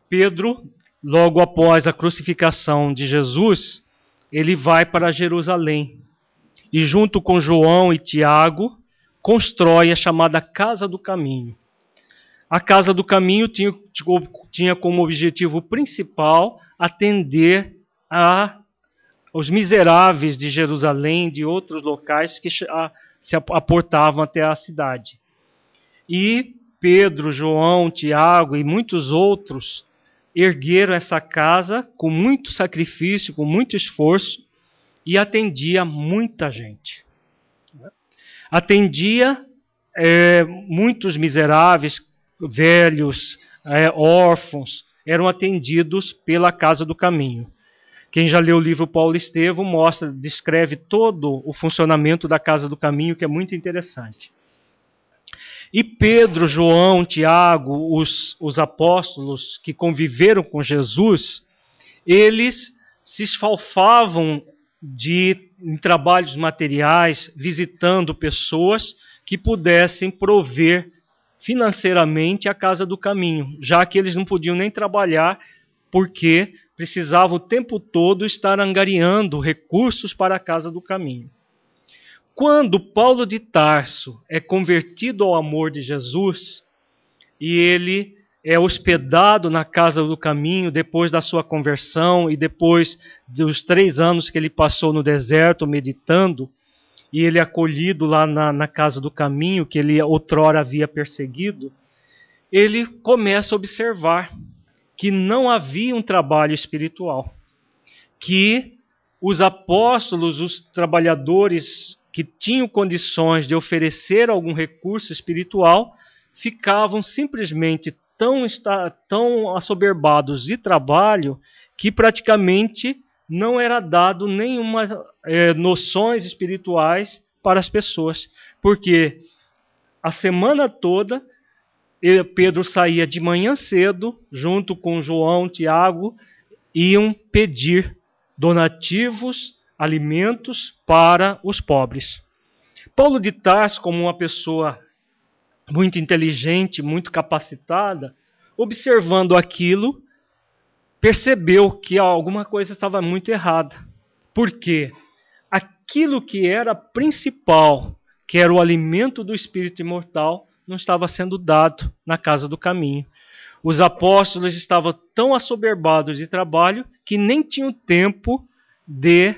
Pedro, logo após a crucificação de Jesus, ele vai para Jerusalém e junto com João e Tiago constrói a chamada Casa do Caminho. A Casa do Caminho tinha como objetivo principal atender aos miseráveis de Jerusalém, de outros locais que se aportavam até a cidade. E Pedro, João, Tiago e muitos outros ergueram essa casa com muito sacrifício, com muito esforço, e atendia muita gente. Atendia muitos miseráveis, velhos, órfãos, eram atendidos pela Casa do Caminho. Quem já leu o livro Paulo Estevam descreve todo o funcionamento da Casa do Caminho, que é muito interessante. E Pedro, João, Tiago, os apóstolos que conviveram com Jesus, eles se esfalfavam em trabalhos materiais, visitando pessoas que pudessem prover financeiramente a Casa do Caminho, já que eles não podiam nem trabalhar, porque precisavam o tempo todo estar angariando recursos para a Casa do Caminho. Quando Paulo de Tarso é convertido ao amor de Jesus, e ele é hospedado na Casa do Caminho depois da sua conversão e depois dos 3 anos que ele passou no deserto meditando, e ele é acolhido lá na Casa do Caminho, que ele outrora havia perseguido, ele começa a observar que não havia um trabalho espiritual, que os apóstolos, os trabalhadores que tinham condições de oferecer algum recurso espiritual, ficavam simplesmente tão assoberbados de trabalho que praticamente não era dado nenhuma noções espirituais para as pessoas, porque a semana toda Pedro saía de manhã cedo, junto com João, Tiago, iam pedir donativos, alimentos para os pobres. Paulo de Tarso, como uma pessoa muito inteligente, muito capacitada, observando aquilo, percebeu que alguma coisa estava muito errada. Por quê? Aquilo que era principal, que era o alimento do espírito imortal, não estava sendo dado na Casa do Caminho. Os apóstolos estavam tão assoberbados de trabalho que nem tinham tempo de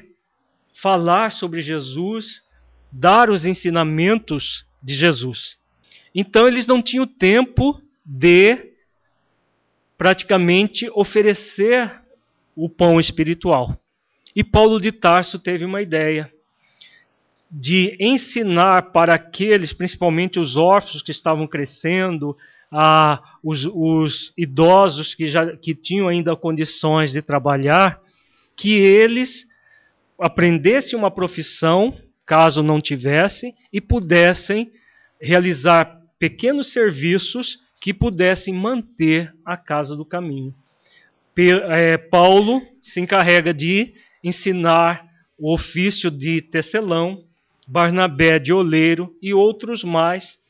falar sobre Jesus, dar os ensinamentos de Jesus. Então eles não tinham tempo de praticamente oferecer o pão espiritual. E Paulo de Tarso teve uma ideia de ensinar para aqueles, principalmente os órfãos que estavam crescendo, os idosos que tinham ainda condições de trabalhar, que eles aprendessem uma profissão, caso não tivessem, e pudessem realizar pequenos serviços que pudessem manter a Casa do Caminho. Paulo se encarrega de ensinar o ofício de tecelão, Barnabé de oleiro e outros mais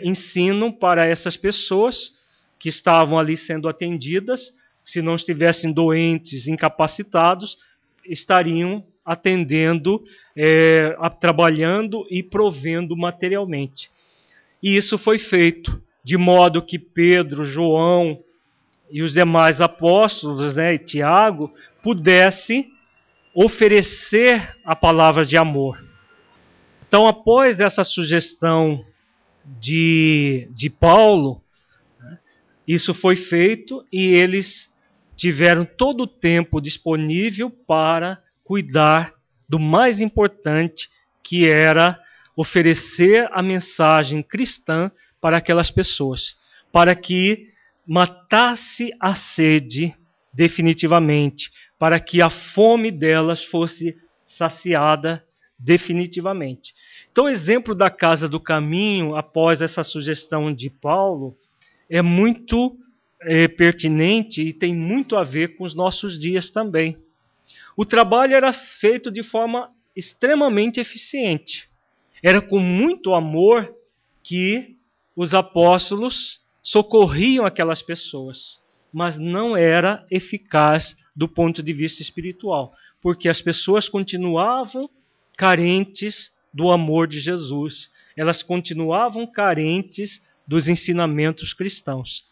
ensinam para essas pessoas que estavam ali sendo atendidas, se não estivessem doentes, incapacitados, estariam atendendo, trabalhando e provendo materialmente. E isso foi feito, de modo que Pedro, João e os demais apóstolos, e Tiago, pudessem oferecer a palavra de amor. Então, após essa sugestão de Paulo, isso foi feito e eles tiveram todo o tempo disponível para cuidar do mais importante, que era oferecer a mensagem cristã para aquelas pessoas, para que matasse a sede definitivamente, para que a fome delas fosse saciada definitivamente. Então, o exemplo da Casa do Caminho, após essa sugestão de Paulo, é muito pertinente e tem muito a ver com os nossos dias também. O trabalho era feito de forma extremamente eficiente. Era com muito amor que os apóstolos socorriam aquelas pessoas, mas não era eficaz do ponto de vista espiritual, porque as pessoas continuavam carentes do amor de Jesus, elas continuavam carentes dos ensinamentos cristãos.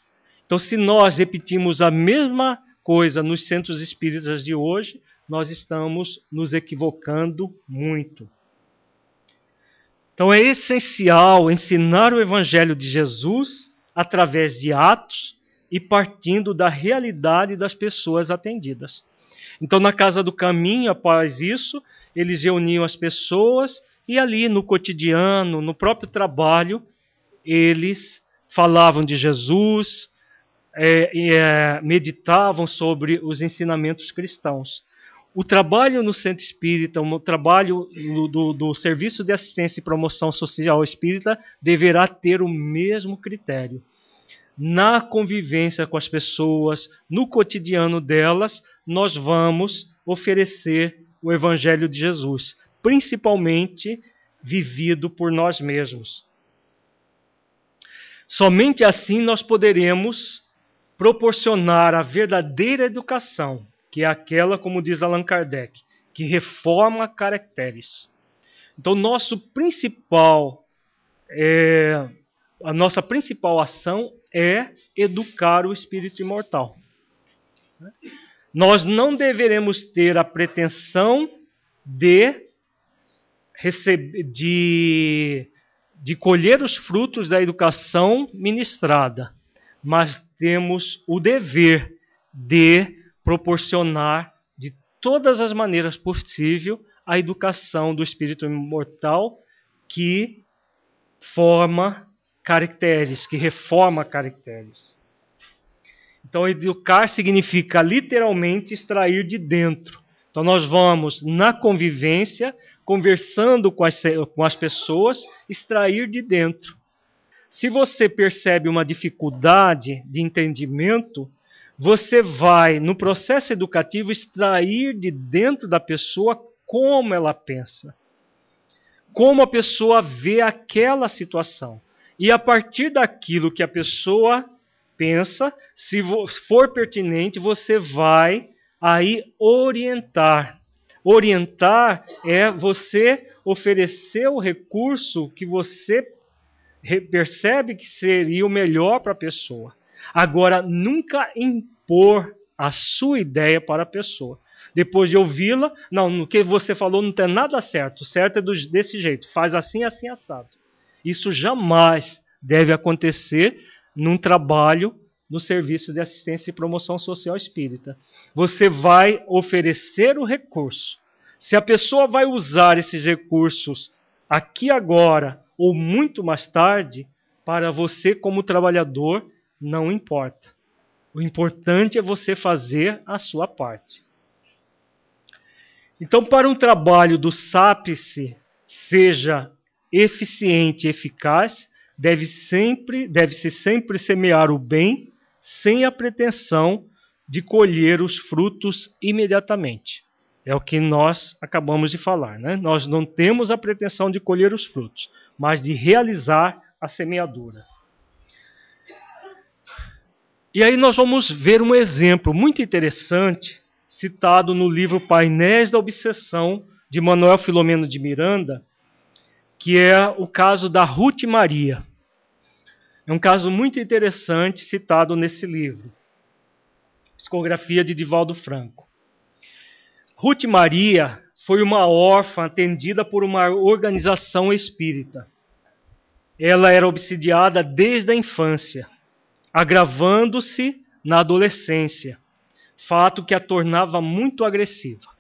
Então, se nós repetimos a mesma coisa nos centros espíritas de hoje, nós estamos nos equivocando muito. Então, é essencial ensinar o Evangelho de Jesus através de atos e partindo da realidade das pessoas atendidas. Então, na Casa do Caminho, após isso, eles reuniam as pessoas e ali no cotidiano, no próprio trabalho, eles falavam de Jesus, meditavam sobre os ensinamentos cristãos. O trabalho no Centro Espírita, o trabalho do Serviço de Assistência e Promoção Social Espírita deverá ter o mesmo critério. Na convivência com as pessoas, no cotidiano delas, nós vamos oferecer o Evangelho de Jesus, principalmente vivido por nós mesmos. Somente assim nós poderemos proporcionar a verdadeira educação, que é aquela, como diz Allan Kardec, que reforma caracteres. Então, a nossa principal ação é educar o espírito imortal. Nós não deveremos ter a pretensão de colher os frutos da educação ministrada, mas temos o dever de proporcionar de todas as maneiras possíveis a educação do espírito imortal que forma caracteres, que reforma caracteres. Então, educar significa literalmente extrair de dentro. Então, nós vamos, na convivência, conversando com as pessoas, extrair de dentro. Se você percebe uma dificuldade de entendimento, você vai, no processo educativo, extrair de dentro da pessoa como ela pensa, como a pessoa vê aquela situação. E a partir daquilo que a pessoa pensa, se for pertinente, você vai aí orientar. Orientar é você oferecer o recurso que você percebe que seria o melhor para a pessoa. Agora, nunca impor a sua ideia para a pessoa. Depois de ouvi-la, não, no que você falou não tem nada certo. O certo é desse jeito, faz assim, assim, assado. Isso jamais deve acontecer num trabalho no Serviço de Assistência e Promoção Social Espírita. Você vai oferecer o recurso. Se a pessoa vai usar esses recursos aqui agora ou muito mais tarde, para você como trabalhador, não importa. O importante é você fazer a sua parte. Então, para um trabalho do SAPSE seja eficiente e eficaz, deve-se sempre semear o bem, sem a pretensão de colher os frutos imediatamente. É o que nós acabamos de falar, né? Nós não temos a pretensão de colher os frutos, mas de realizar a semeadura. E aí nós vamos ver um exemplo muito interessante, citado no livro Painéis da Obsessão, de Manuel Filomeno de Miranda, que é o caso da Ruth Maria. É um caso muito interessante citado nesse livro. Psicografia de Divaldo Franco. Ruth Maria foi uma órfã atendida por uma organização espírita. Ela era obsidiada desde a infância, agravando-se na adolescência, fato que a tornava muito agressiva.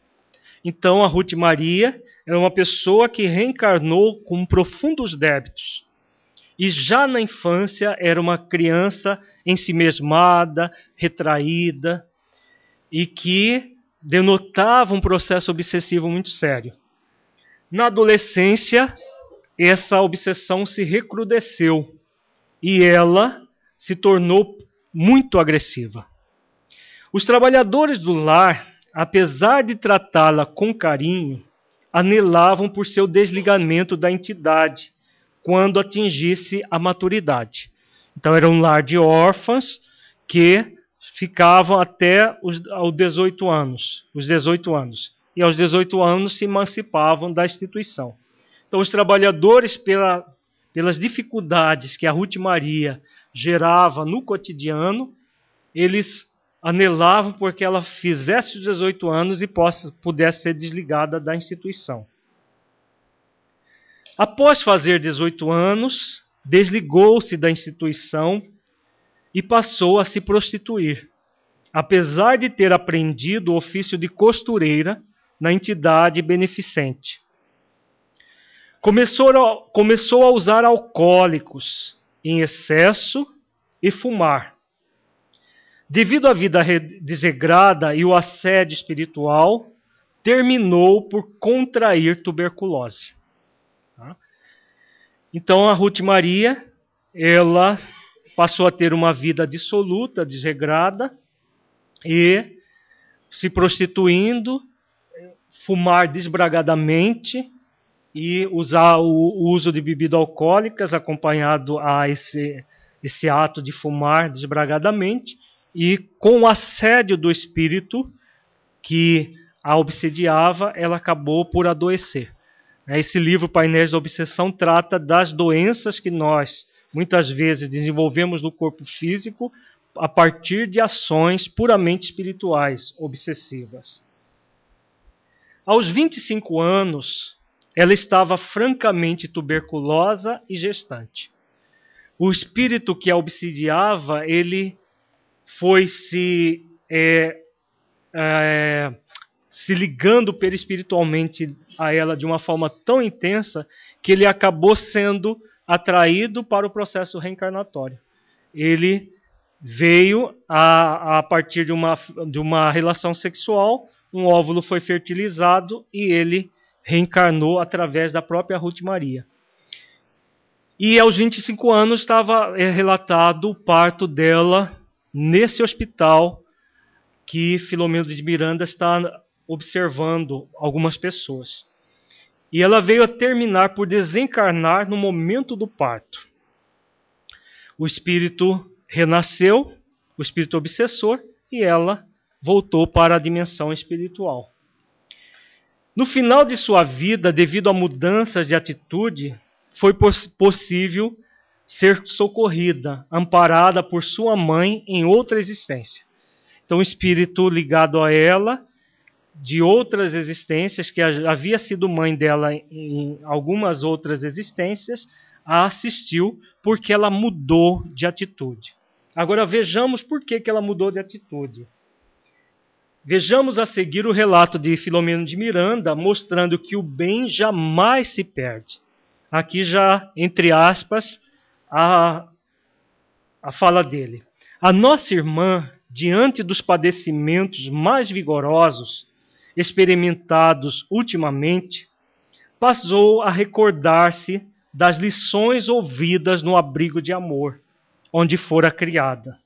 Então a Ruth Maria era uma pessoa que reencarnou com profundos débitos. E já na infância era uma criança ensimesmada, retraída, e que denotava um processo obsessivo muito sério. Na adolescência, essa obsessão se recrudesceu e ela se tornou muito agressiva. Os trabalhadores do lar, apesar de tratá-la com carinho, anelavam por seu desligamento da entidade quando atingisse a maturidade. Então era um lar de órfãs que ficavam até os 18 anos. E aos 18 anos se emancipavam da instituição. Então os trabalhadores, pelas dificuldades que a Ruth Maria gerava no cotidiano, eles anelavam porque ela fizesse os 18 anos e pudesse ser desligada da instituição. Após fazer 18 anos, desligou-se da instituição e passou a se prostituir, apesar de ter aprendido o ofício de costureira na entidade beneficente. Começou a usar alcoólicos em excesso e fumar. Devido à vida desregrada e o assédio espiritual, terminou por contrair tuberculose. Então a Ruth Maria, ela passou a ter uma vida dissoluta, desregrada, e se prostituindo, fumar desbragadamente e usar o uso de bebidas alcoólicas acompanhado a esse ato de fumar desbragadamente, e com o assédio do espírito que a obsediava, ela acabou por adoecer. Esse livro, Painéis da Obsessão, trata das doenças que nós, muitas vezes, desenvolvemos no corpo físico a partir de ações puramente espirituais, obsessivas. Aos 25 anos, ela estava francamente tuberculosa e gestante. O espírito que a obsidiava, ele foi se ligando perispiritualmente a ela de uma forma tão intensa que ele acabou sendo atraído para o processo reencarnatório. Ele veio a partir de uma relação sexual, um óvulo foi fertilizado e ele reencarnou através da própria Ruth Maria. E aos 25 anos estava relatado o parto dela nesse hospital que Filomeno de Miranda está observando algumas pessoas. E ela veio a terminar por desencarnar no momento do parto. O espírito renasceu, o espírito obsessor, e ela voltou para a dimensão espiritual. No final de sua vida, devido a mudanças de atitude, foi possível ser socorrida, amparada por sua mãe em outra existência. Então, o espírito ligado a ela, de outras existências, que havia sido mãe dela em algumas outras existências, a assistiu porque ela mudou de atitude. Agora vejamos por que ela mudou de atitude. Vejamos a seguir o relato de Filomeno de Miranda, mostrando que o bem jamais se perde. Aqui já, entre aspas, a fala dele. A nossa irmã, diante dos padecimentos mais vigorosos, experimentados ultimamente, passou a recordar-se das lições ouvidas no abrigo de amor, onde fora criada,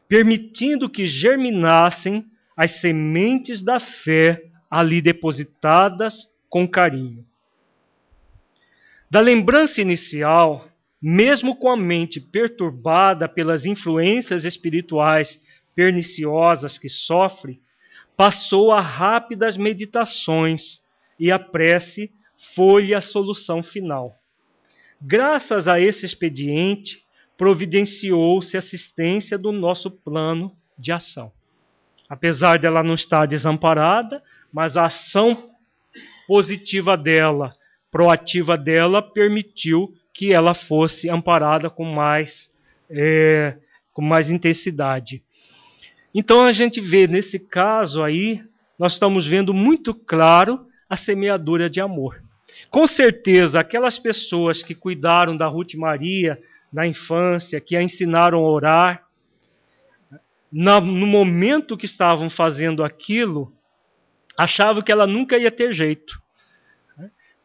permitindo que germinassem as sementes da fé ali depositadas com carinho. Da lembrança inicial, mesmo com a mente perturbada pelas influências espirituais perniciosas que sofre, passou a rápidas meditações e a prece foi a solução final. Graças a esse expediente, providenciou-se assistência do nosso plano de ação. Apesar dela não estar desamparada, mas a ação positiva dela, proativa dela, permitiu que ela fosse amparada com mais intensidade. Então a gente vê nesse caso aí, nós estamos vendo muito claro a semeadura de amor. Com certeza, aquelas pessoas que cuidaram da Ruth Maria na infância, que a ensinaram a orar, no momento que estavam fazendo aquilo, achavam que ela nunca ia ter jeito.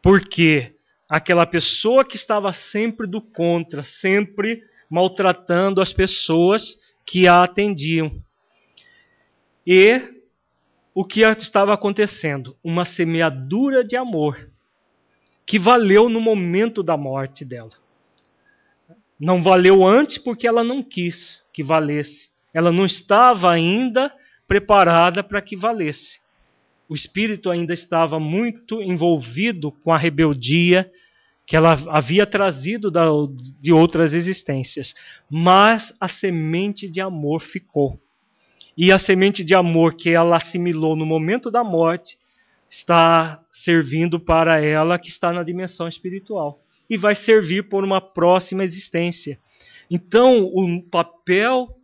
Porque aquela pessoa que estava sempre do contra, sempre maltratando as pessoas que a atendiam. E o que estava acontecendo? Uma semeadura de amor que valeu no momento da morte dela. Não valeu antes porque ela não quis que valesse. Ela não estava ainda preparada para que valesse. O espírito ainda estava muito envolvido com a rebeldia que ela havia trazido de outras existências. Mas a semente de amor ficou. E a semente de amor que ela assimilou no momento da morte está servindo para ela que está na dimensão espiritual. E vai servir por uma próxima existência. Então, o papel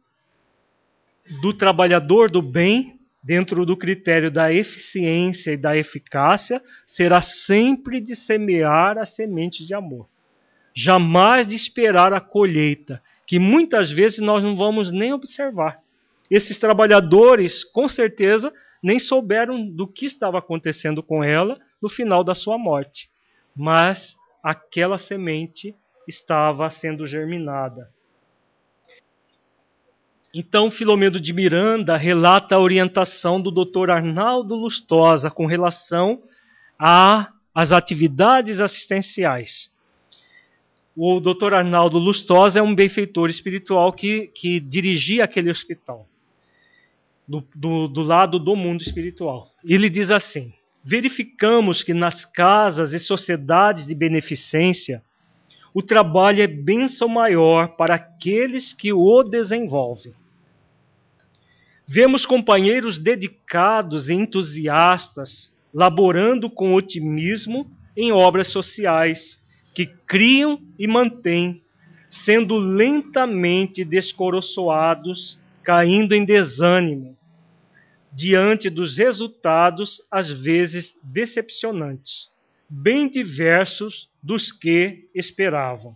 do trabalhador do bem, dentro do critério da eficiência e da eficácia, será sempre de semear a semente de amor. Jamais de esperar a colheita, que muitas vezes nós não vamos nem observar. Esses trabalhadores, com certeza, nem souberam do que estava acontecendo com ela no final da sua morte. Mas aquela semente estava sendo germinada. Então, Filomeno de Miranda relata a orientação do Dr. Arnaldo Lustosa com relação às atividades assistenciais. O Dr. Arnaldo Lustosa é um benfeitor espiritual que dirigia aquele hospital, do lado do mundo espiritual. Ele diz assim: verificamos que nas casas e sociedades de beneficência, o trabalho é bênção maior para aqueles que o desenvolvem. Vemos companheiros dedicados e entusiastas, laborando com otimismo em obras sociais, que criam e mantêm, sendo lentamente descoroçoados, caindo em desânimo, diante dos resultados, às vezes decepcionantes, bem diversos dos que esperavam.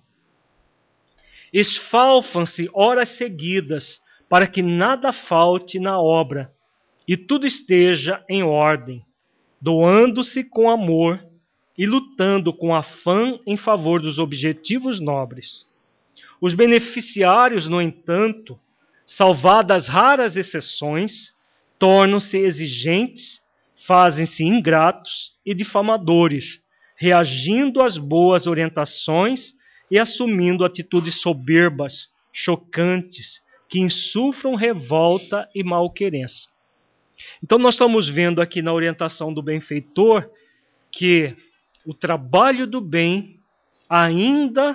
Esfalfam-se horas seguidas, para que nada falte na obra, e tudo esteja em ordem, doando-se com amor e lutando com afã em favor dos objetivos nobres. Os beneficiários, no entanto, salvadas raras exceções, tornam-se exigentes, fazem-se ingratos e difamadores, reagindo às boas orientações e assumindo atitudes soberbas, chocantes, que insuflam revolta e malquerença. Então nós estamos vendo aqui na orientação do benfeitor que o trabalho do bem, ainda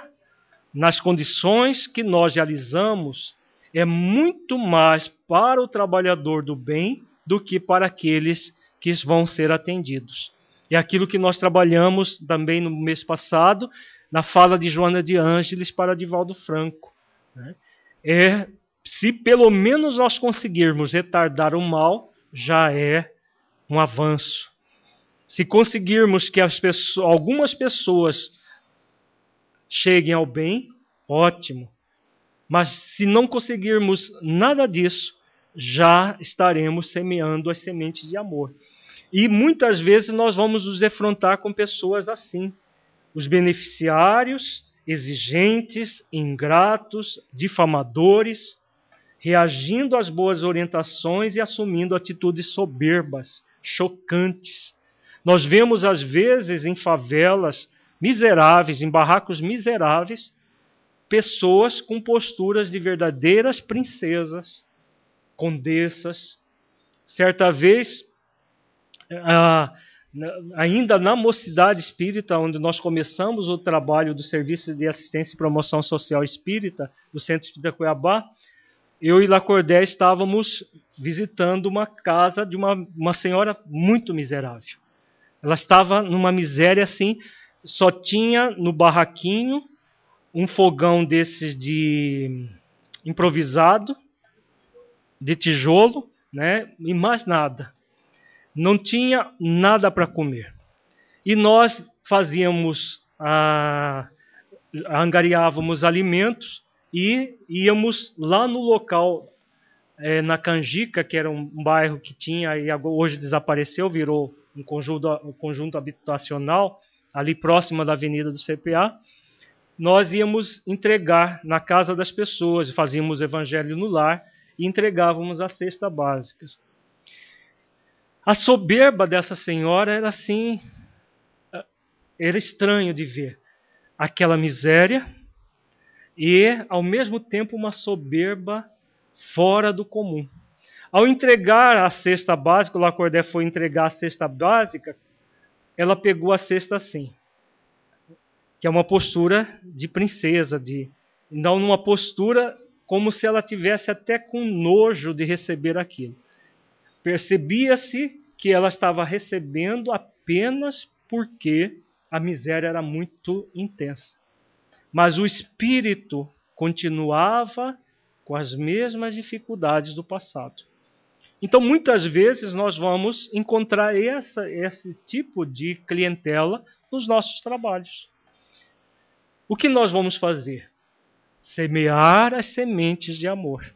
nas condições que nós realizamos, é muito mais para o trabalhador do bem do que para aqueles que vão ser atendidos. É aquilo que nós trabalhamos também no mês passado, na fala de Joana de Ângeles para Divaldo Franco. Se pelo menos nós conseguirmos retardar o mal, já é um avanço. Se conseguirmos que algumas pessoas cheguem ao bem, ótimo. Mas se não conseguirmos nada disso, já estaremos semeando as sementes de amor. E muitas vezes nós vamos nos defrontar com pessoas assim. Os beneficiários, exigentes, ingratos, difamadores, reagindo às boas orientações e assumindo atitudes soberbas, chocantes. Nós vemos, às vezes, em favelas miseráveis, em barracos miseráveis, pessoas com posturas de verdadeiras princesas, condessas. Certa vez, ainda na Mocidade Espírita, onde nós começamos o trabalho do Serviço de Assistência e Promoção Social Espírita, do Centro Espírita Cuiabá, eu e Lacordé estávamos visitando uma casa de uma senhora muito miserável. Ela estava numa miséria assim, só tinha no barraquinho um fogão desses de improvisado, de tijolo, né? E mais nada. Não tinha nada para comer. E nós angariávamos alimentos e íamos lá no local, na Canjica, que era um bairro que tinha e hoje desapareceu, virou um conjunto habitacional, ali próximo da Avenida do CPA. Nós íamos entregar na casa das pessoas, fazíamos evangelho no lar e entregávamos a cesta básica. A soberba dessa senhora era assim, era estranho de ver. Aquela miséria e, ao mesmo tempo, uma soberba fora do comum. Ao entregar a cesta básica, o Lacordé foi entregar a cesta básica, ela pegou a cesta assim, que é uma postura de princesa, não numa postura como se ela tivesse até com nojo de receber aquilo. Percebia-se que ela estava recebendo apenas porque a miséria era muito intensa. Mas o espírito continuava com as mesmas dificuldades do passado. Então, muitas vezes, nós vamos encontrar esse tipo de clientela nos nossos trabalhos. O que nós vamos fazer? Semear as sementes de amor.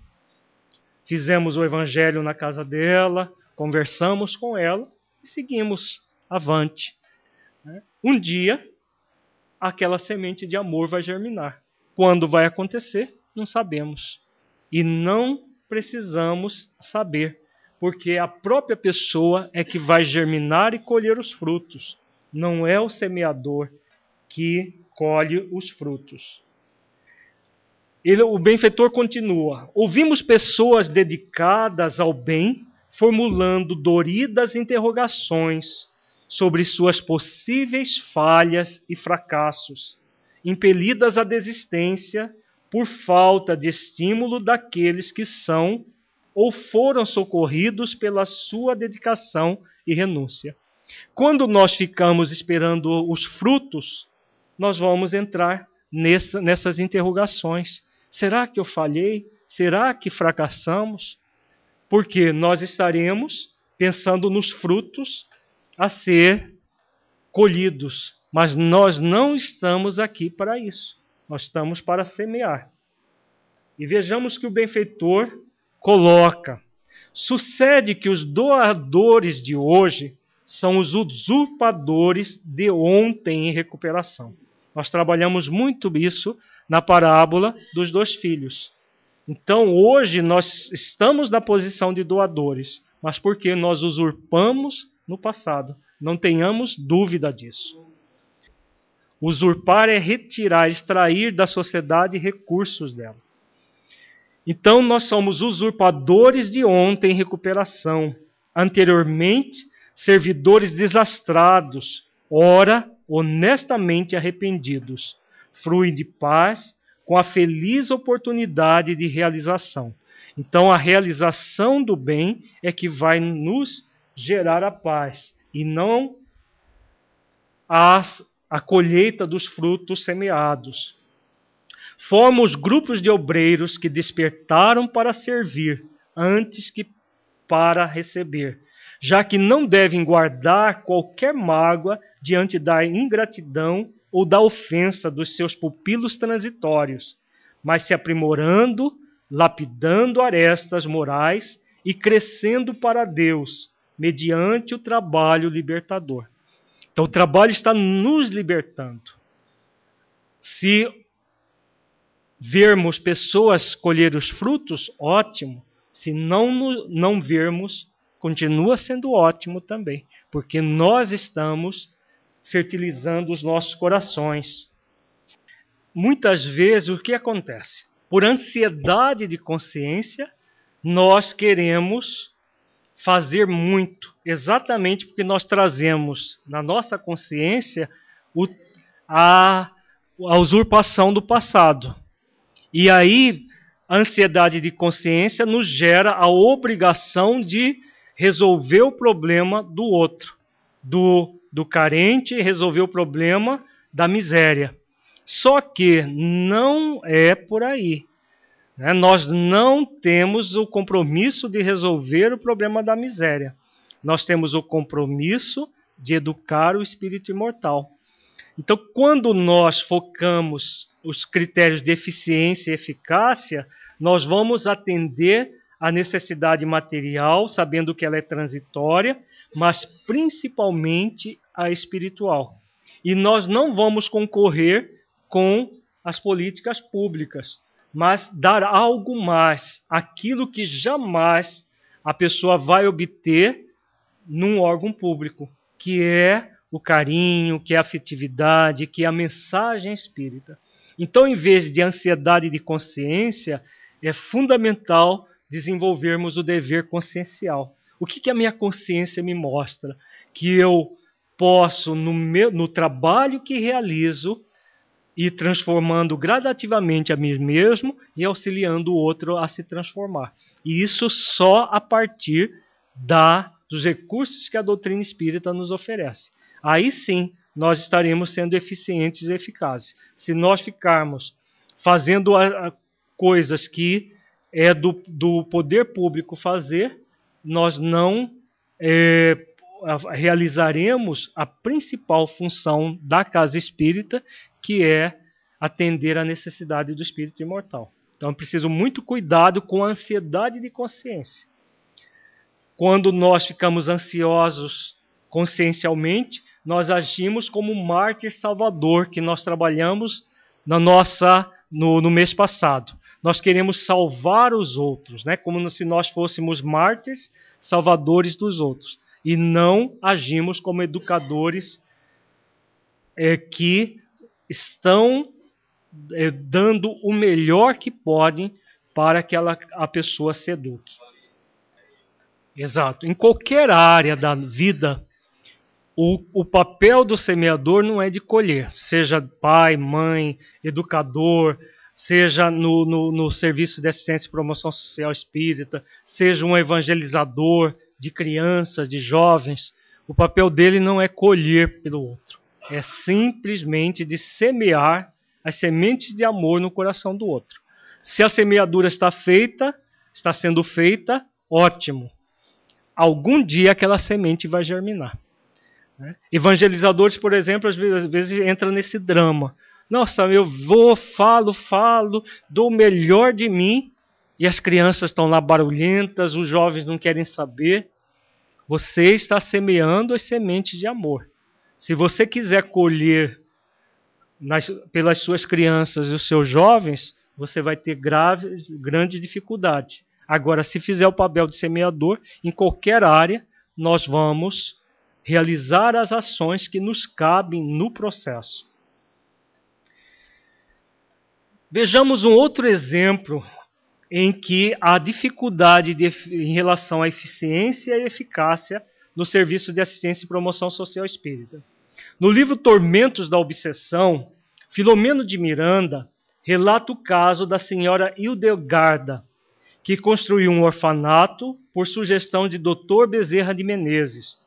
Fizemos o evangelho na casa dela, conversamos com ela e seguimos avante. Um dia, aquela semente de amor vai germinar. Quando vai acontecer, não sabemos. E não precisamos saber, porque a própria pessoa é que vai germinar e colher os frutos. Não é o semeador que colhe os frutos. O benfeitor continua. Ouvimos pessoas dedicadas ao bem formulando doridas interrogações sobre suas possíveis falhas e fracassos, impelidas à desistência por falta de estímulo daqueles que são ou foram socorridos pela sua dedicação e renúncia. Quando nós ficamos esperando os frutos, nós vamos entrar nessas interrogações. Será que eu falhei? Será que fracassamos? Porque nós estaremos pensando nos frutos a ser colhidos. Mas nós não estamos aqui para isso. Nós estamos para semear. E vejamos que o benfeitor coloca. Sucede que os doadores de hoje são os usurpadores de ontem em recuperação. Nós trabalhamos muito isso na parábola dos 2 filhos. Então, hoje, nós estamos na posição de doadores, mas porque nós usurpamos no passado. Não tenhamos dúvida disso. Usurpar é retirar, extrair da sociedade recursos dela. Então, nós somos usurpadores de ontem em recuperação. Anteriormente, servidores desastrados, ora, honestamente arrependidos. Fruem de paz, com a feliz oportunidade de realização. Então, a realização do bem é que vai nos gerar a paz, e não a colheita dos frutos semeados. Formam os grupos de obreiros que despertaram para servir, antes que para receber, já que não devem guardar qualquer mágoa diante da ingratidão ou da ofensa dos seus pupilos transitórios, mas se aprimorando, lapidando arestas morais e crescendo para Deus, mediante o trabalho libertador. Então o trabalho está nos libertando. Se vermos pessoas colher os frutos, ótimo. Se não vermos, continua sendo ótimo também, porque nós estamos fertilizando os nossos corações. Muitas vezes o que acontece? Por ansiedade de consciência, nós queremos fazer muito, exatamente porque nós trazemos na nossa consciência a usurpação do passado. E aí, a ansiedade de consciência nos gera a obrigação de resolver o problema do outro, do carente, resolver o problema da miséria. Só que não é por aí. Nós não temos o compromisso de resolver o problema da miséria. Nós temos o compromisso de educar o espírito imortal. Então, quando nós focamos os critérios de eficiência e eficácia, nós vamos atender a necessidade material, sabendo que ela é transitória, mas principalmente a espiritual. E nós não vamos concorrer com as políticas públicas, mas dar algo mais, aquilo que jamais a pessoa vai obter num órgão público, que é o carinho, que é a afetividade, que é a mensagem espírita. Então, em vez de ansiedade de consciência, é fundamental desenvolvermos o dever consciencial. O que a minha consciência me mostra? Que eu posso, no trabalho que realizo, ir transformando gradativamente a mim mesmo e auxiliando o outro a se transformar. E isso só a partir dos recursos que a doutrina espírita nos oferece. Aí sim, nós estaremos sendo eficientes e eficazes. Se nós ficarmos fazendo coisas que é do poder público fazer, nós não realizaremos a principal função da casa espírita, que é atender à necessidade do espírito imortal. Então, é preciso muito cuidado com a ansiedade de consciência. Quando nós ficamos ansiosos consciencialmente, nós agimos como um mártir salvador que nós trabalhamos no mês passado. Nós queremos salvar os outros, como se nós fôssemos mártires salvadores dos outros. E não agimos como educadores que estão dando o melhor que podem para que a pessoa se eduque. Exato. Em qualquer área da vida, o papel do semeador não é de colher, seja pai, mãe, educador, seja no serviço de assistência e promoção social espírita, seja um evangelizador de crianças, de jovens. O papel dele não é colher pelo outro, é simplesmente de semear as sementes de amor no coração do outro. Se a semeadura está sendo feita, ótimo. Algum dia aquela semente vai germinar. Evangelizadores, por exemplo, às vezes entram nesse drama. Nossa, eu falo, dou o melhor de mim, e as crianças estão lá barulhentas, os jovens não querem saber. Você está semeando as sementes de amor. Se você quiser colher pelas suas crianças e os seus jovens, você vai ter grande dificuldade. Agora, se fizer o papel de semeador, em qualquer área, nós vamos realizar as ações que nos cabem no processo. Vejamos um outro exemplo em que há dificuldade em relação à eficiência e eficácia no serviço de assistência e promoção social espírita. No livro Tormentos da Obsessão, Filomeno de Miranda relata o caso da senhora Hildegarda, que construiu um orfanato por sugestão de Dr. Bezerra de Menezes.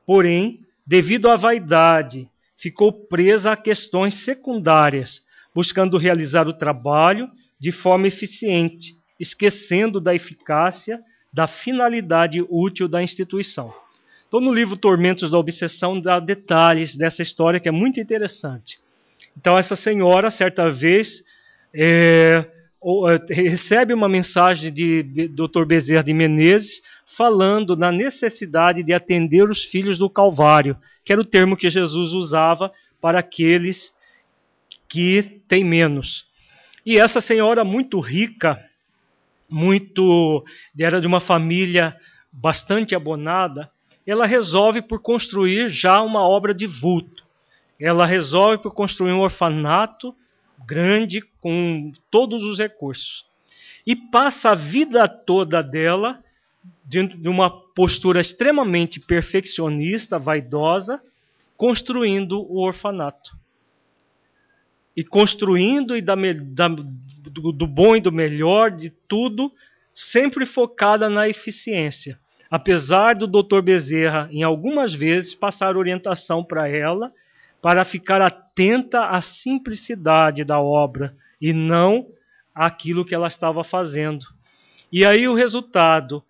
Porém, devido à vaidade, ficou presa a questões secundárias, buscando realizar o trabalho de forma eficiente, esquecendo da eficácia, da finalidade útil da instituição. Então, no livro Tormentos da Obsessão, dá detalhes dessa história que é muito interessante. Então, essa senhora, certa vez, recebe uma mensagem de Dr. Bezerra de Menezes falando na necessidade de atender os filhos do Calvário, que era o termo que Jesus usava para aqueles que têm menos. E essa senhora muito rica, era de uma família bastante abonada, ela resolve por construir já uma obra de vulto. Ela resolve por construir um orfanato grande com todos os recursos. E passa a vida toda dela dentro de uma postura extremamente perfeccionista, vaidosa, construindo o orfanato. E construindo do bom e do melhor, de tudo, sempre focada na eficiência. Apesar do Dr. Bezerra, em algumas vezes, passar orientação para ela, para ficar atenta à simplicidade da obra e não àquilo que ela estava fazendo. E aí o resultado,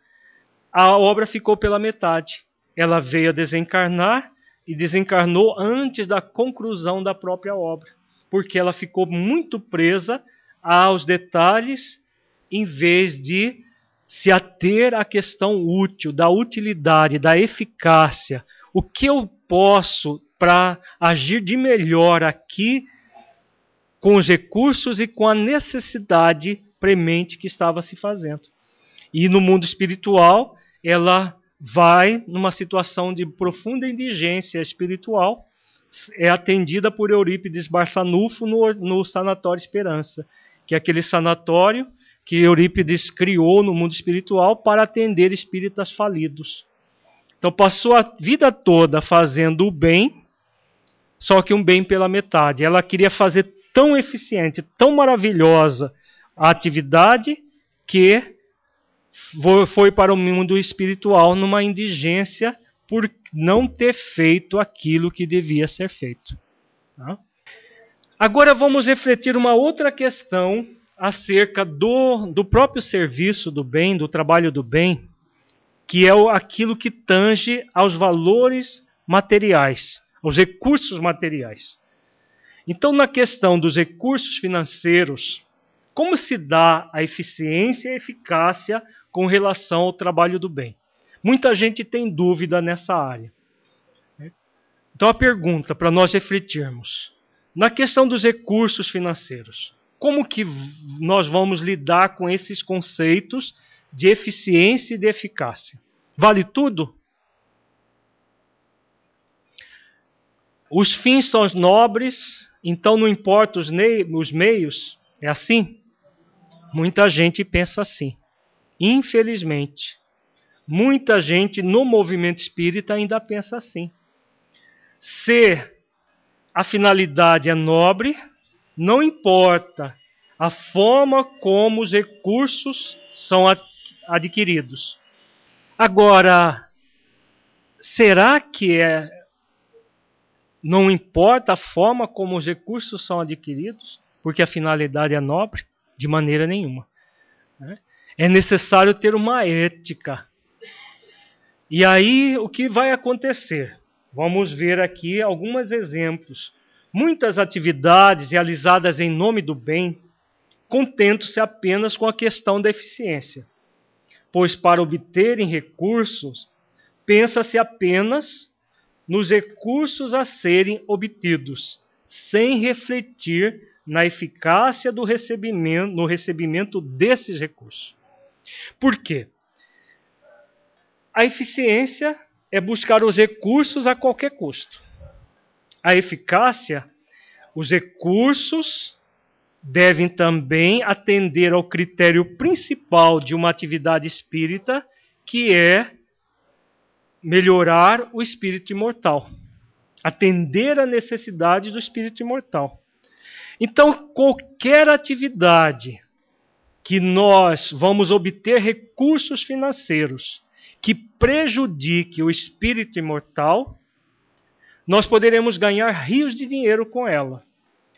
a obra ficou pela metade. Ela veio a desencarnar e desencarnou antes da conclusão da própria obra, porque ela ficou muito presa aos detalhes em vez de se ater à questão útil, da utilidade, da eficácia. O que eu posso para agir de melhor aqui com os recursos e com a necessidade premente que estava se fazendo. E no mundo espiritual, ela vai numa situação de profunda indigência espiritual, é atendida por Eurípides Barçanufo no Sanatório Esperança, que é aquele sanatório que Eurípides criou no mundo espiritual para atender espíritas falidos. Então passou a vida toda fazendo o bem, só que um bem pela metade. Ela queria fazer tão eficiente, tão maravilhosa a atividade, que foi para o mundo espiritual numa indigência por não ter feito aquilo que devia ser feito. Tá? Agora vamos refletir uma outra questão acerca do próprio serviço do bem, do trabalho do bem, que é aquilo que tange aos valores materiais, aos recursos materiais. Então, na questão dos recursos financeiros, como se dá a eficiência e a eficácia com relação ao trabalho do bem? Muita gente tem dúvida nessa área. Então, a pergunta para nós refletirmos: na questão dos recursos financeiros, como que nós vamos lidar com esses conceitos de eficiência e de eficácia? Vale tudo? Os fins são nobres, então não importa os meios? É assim? Muita gente pensa assim. Infelizmente, muita gente no movimento espírita ainda pensa assim. Se a finalidade é nobre, não importa a forma como os recursos são adquiridos. Agora, será que não importa a forma como os recursos são adquiridos, porque a finalidade é nobre? De maneira nenhuma. É necessário ter uma ética. E aí, o que vai acontecer? Vamos ver aqui alguns exemplos. Muitas atividades realizadas em nome do bem contentam-se apenas com a questão da eficiência, pois para obterem recursos, pensa-se apenas nos recursos a serem obtidos, sem refletir na eficácia no recebimento desses recursos. Por quê? A eficiência é buscar os recursos a qualquer custo. A eficácia, os recursos devem também atender ao critério principal de uma atividade espírita, que é melhorar o espírito imortal. Atender à necessidade do espírito imortal. Então, qualquer atividade que nós vamos obter recursos financeiros que prejudique o espírito imortal, nós poderemos ganhar rios de dinheiro com ela,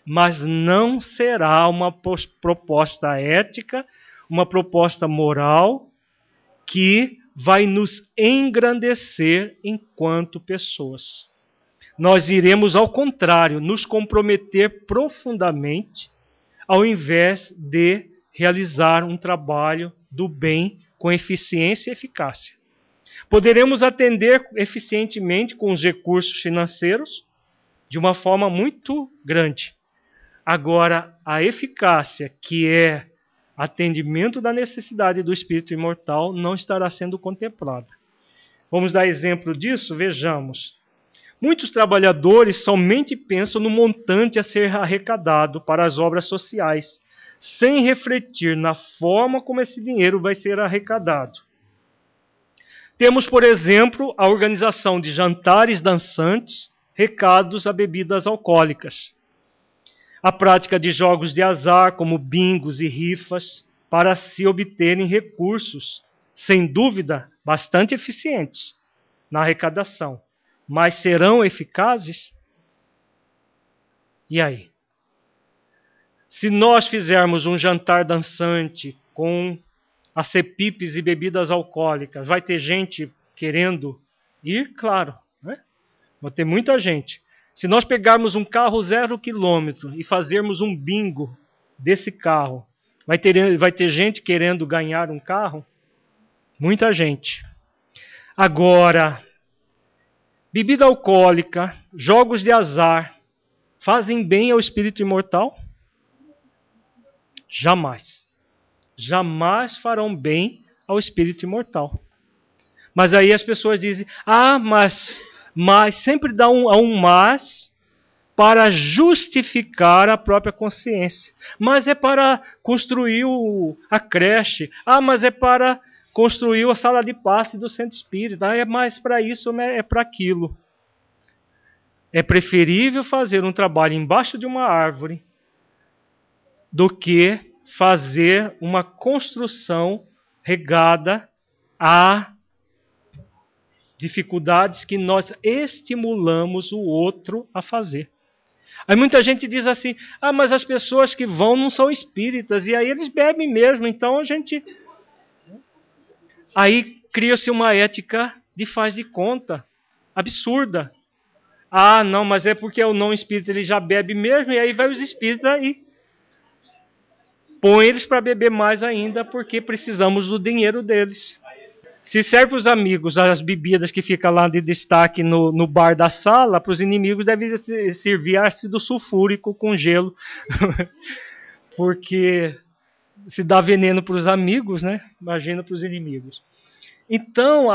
mas não será uma proposta ética, uma proposta moral que vai nos engrandecer enquanto pessoas. Nós iremos, ao contrário, nos comprometer profundamente, ao invés de realizar um trabalho do bem com eficiência e eficácia. Poderemos atender eficientemente com os recursos financeiros de uma forma muito grande. Agora, a eficácia, que é atendimento da necessidade do espírito imortal não estará sendo contemplada. Vamos dar exemplo disso? Vejamos. Muitos trabalhadores somente pensam no montante a ser arrecadado para as obras sociais, sem refletir na forma como esse dinheiro vai ser arrecadado. Temos, por exemplo, a organização de jantares dançantes, recados a bebidas alcoólicas. A prática de jogos de azar, como bingos e rifas, para se obterem recursos, sem dúvida, bastante eficientes na arrecadação. Mas serão eficazes? E aí? Se nós fizermos um jantar dançante com acepipes e bebidas alcoólicas, vai ter gente querendo ir? Claro, né? Vai ter muita gente. Se nós pegarmos um carro 0 quilômetro e fazermos um bingo desse carro, vai ter gente querendo ganhar um carro? Muita gente. Agora, bebida alcoólica, jogos de azar, fazem bem ao espírito imortal? Jamais. Jamais farão bem ao espírito imortal. Mas aí as pessoas dizem, mas sempre dá um mas para justificar a própria consciência. Mas é para construir a creche. Mas é para construir a sala de passe do centro espírita. É mais para isso, é para aquilo. É preferível fazer um trabalho embaixo de uma árvore do que fazer uma construção regada a dificuldades que nós estimulamos o outro a fazer. Aí muita gente diz assim, mas as pessoas que vão não são espíritas, e aí eles bebem mesmo, então a gente... Aí cria-se uma ética de faz de conta, absurda. Não, mas é porque o não espírita ele já bebe mesmo, e aí vai os espíritas e põe eles para beber mais ainda, porque precisamos do dinheiro deles. Se serve para os amigos as bebidas que ficam lá de destaque no bar da sala, para os inimigos deve servir ácido sulfúrico com gelo. Porque se dá veneno para os amigos, né? Imagina para os inimigos. Então,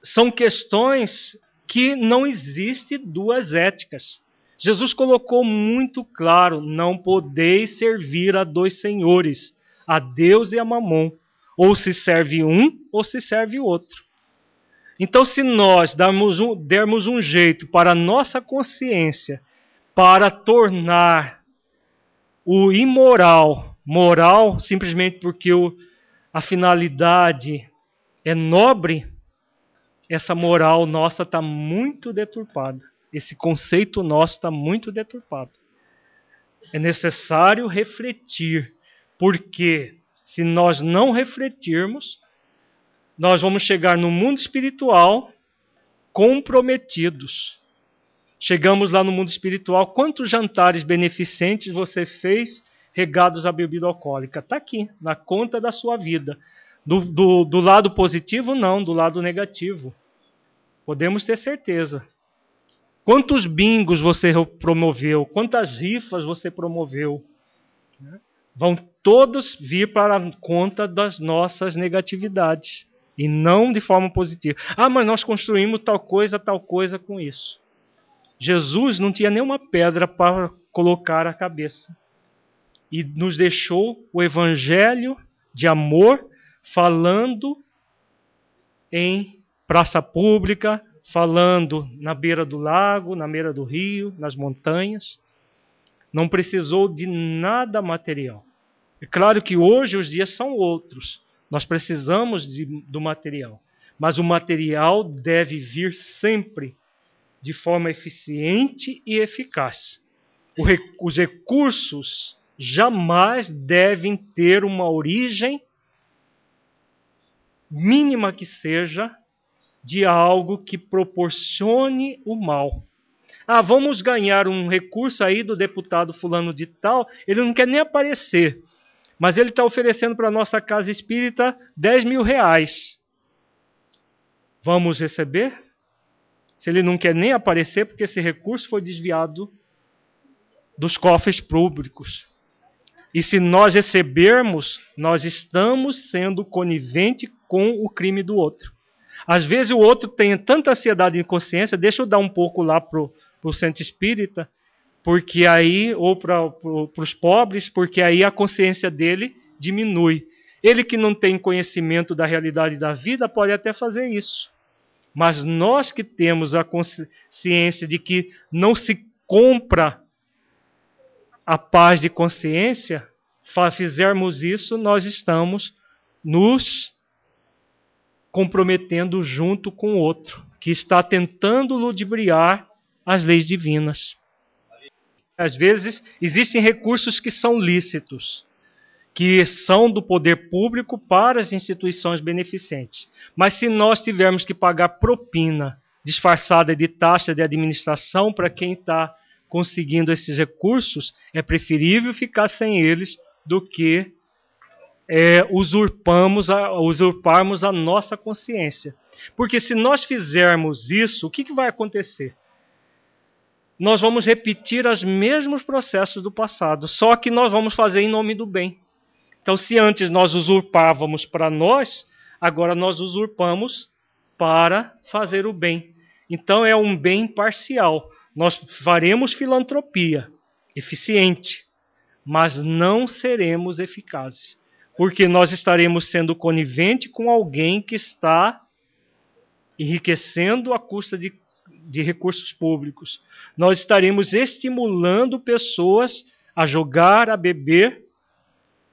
são questões que não existem duas éticas. Jesus colocou muito claro, não podeis servir a dois senhores, a Deus e a Mamon. Ou se serve um, ou se serve o outro. Então, se nós dermos um jeito para a nossa consciência, para tornar o imoral moral, simplesmente porque a finalidade é nobre, essa moral nossa está muito deturpada. Esse conceito nosso está muito deturpado. É necessário refletir, porque se nós não refletirmos, nós vamos chegar no mundo espiritual comprometidos. Chegamos lá no mundo espiritual, quantos jantares beneficentes você fez regados à bebida alcoólica? Está aqui, na conta da sua vida. Do lado positivo, não, do lado negativo. Podemos ter certeza. Quantos bingos você promoveu? Quantas rifas você promoveu? Vão todos vir para a conta das nossas negatividades. E não de forma positiva. Mas nós construímos tal coisa com isso. Jesus não tinha nenhuma pedra para colocar a cabeça. E nos deixou o evangelho de amor, falando em praça pública, falando na beira do lago, na beira do rio, nas montanhas. Não precisou de nada material. É claro que hoje os dias são outros. Nós precisamos do material. Mas o material deve vir sempre de forma eficiente e eficaz. Os recursos jamais devem ter uma origem, mínima que seja, de algo que proporcione o mal. Vamos ganhar um recurso aí do deputado fulano de tal, ele não quer nem aparecer, mas ele está oferecendo para a nossa casa espírita 10 mil reais. Vamos receber? Se ele não quer nem aparecer, porque esse recurso foi desviado dos cofres públicos. E se nós recebermos, nós estamos sendo conivente com o crime do outro. Às vezes o outro tem tanta ansiedade de consciência, deixa eu dar um pouco lá para o centro espírita, porque aí, ou para os pobres, porque aí a consciência dele diminui. Ele que não tem conhecimento da realidade da vida pode até fazer isso. Mas nós que temos a consciência de que não se compra a paz de consciência, fizermos isso, nós estamos nos comprometendo junto com o outro, que está tentando ludibriar as leis divinas. Às vezes, existem recursos que são lícitos, que são do poder público para as instituições beneficentes. Mas se nós tivermos que pagar propina disfarçada de taxa de administração para quem está conseguindo esses recursos, é preferível ficar sem eles do que usurparmos a nossa consciência. Porque se nós fizermos isso, o que vai acontecer? Nós vamos repetir os mesmos processos do passado, só que nós vamos fazer em nome do bem. Então, se antes nós usurpávamos para nós, agora nós usurpamos para fazer o bem. Então, é um bem parcial. Nós faremos filantropia eficiente, mas não seremos eficazes, porque nós estaremos sendo conivente com alguém que está enriquecendo à custa de recursos públicos. Nós estaremos estimulando pessoas a jogar, a beber,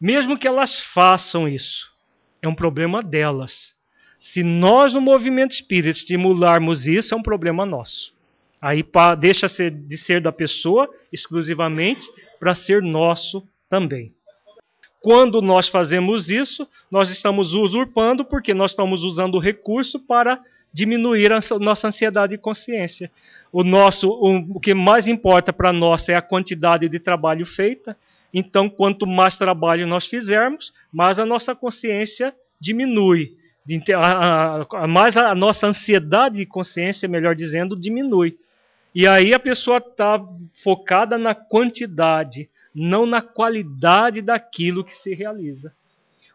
mesmo que elas façam isso. É um problema delas. Se nós, no movimento espírita, estimularmos isso, é um problema nosso. Aí deixa de ser da pessoa exclusivamente para ser nosso também. Quando nós fazemos isso, nós estamos usurpando, porque nós estamos usando o recurso para diminuir a nossa ansiedade e consciência. O que mais importa para nós é a quantidade de trabalho feita. Então, quanto mais trabalho nós fizermos, mais a nossa consciência diminui. Mais a nossa ansiedade de consciência, melhor dizendo, diminui. E aí a pessoa está focada na quantidade, não na qualidade daquilo que se realiza.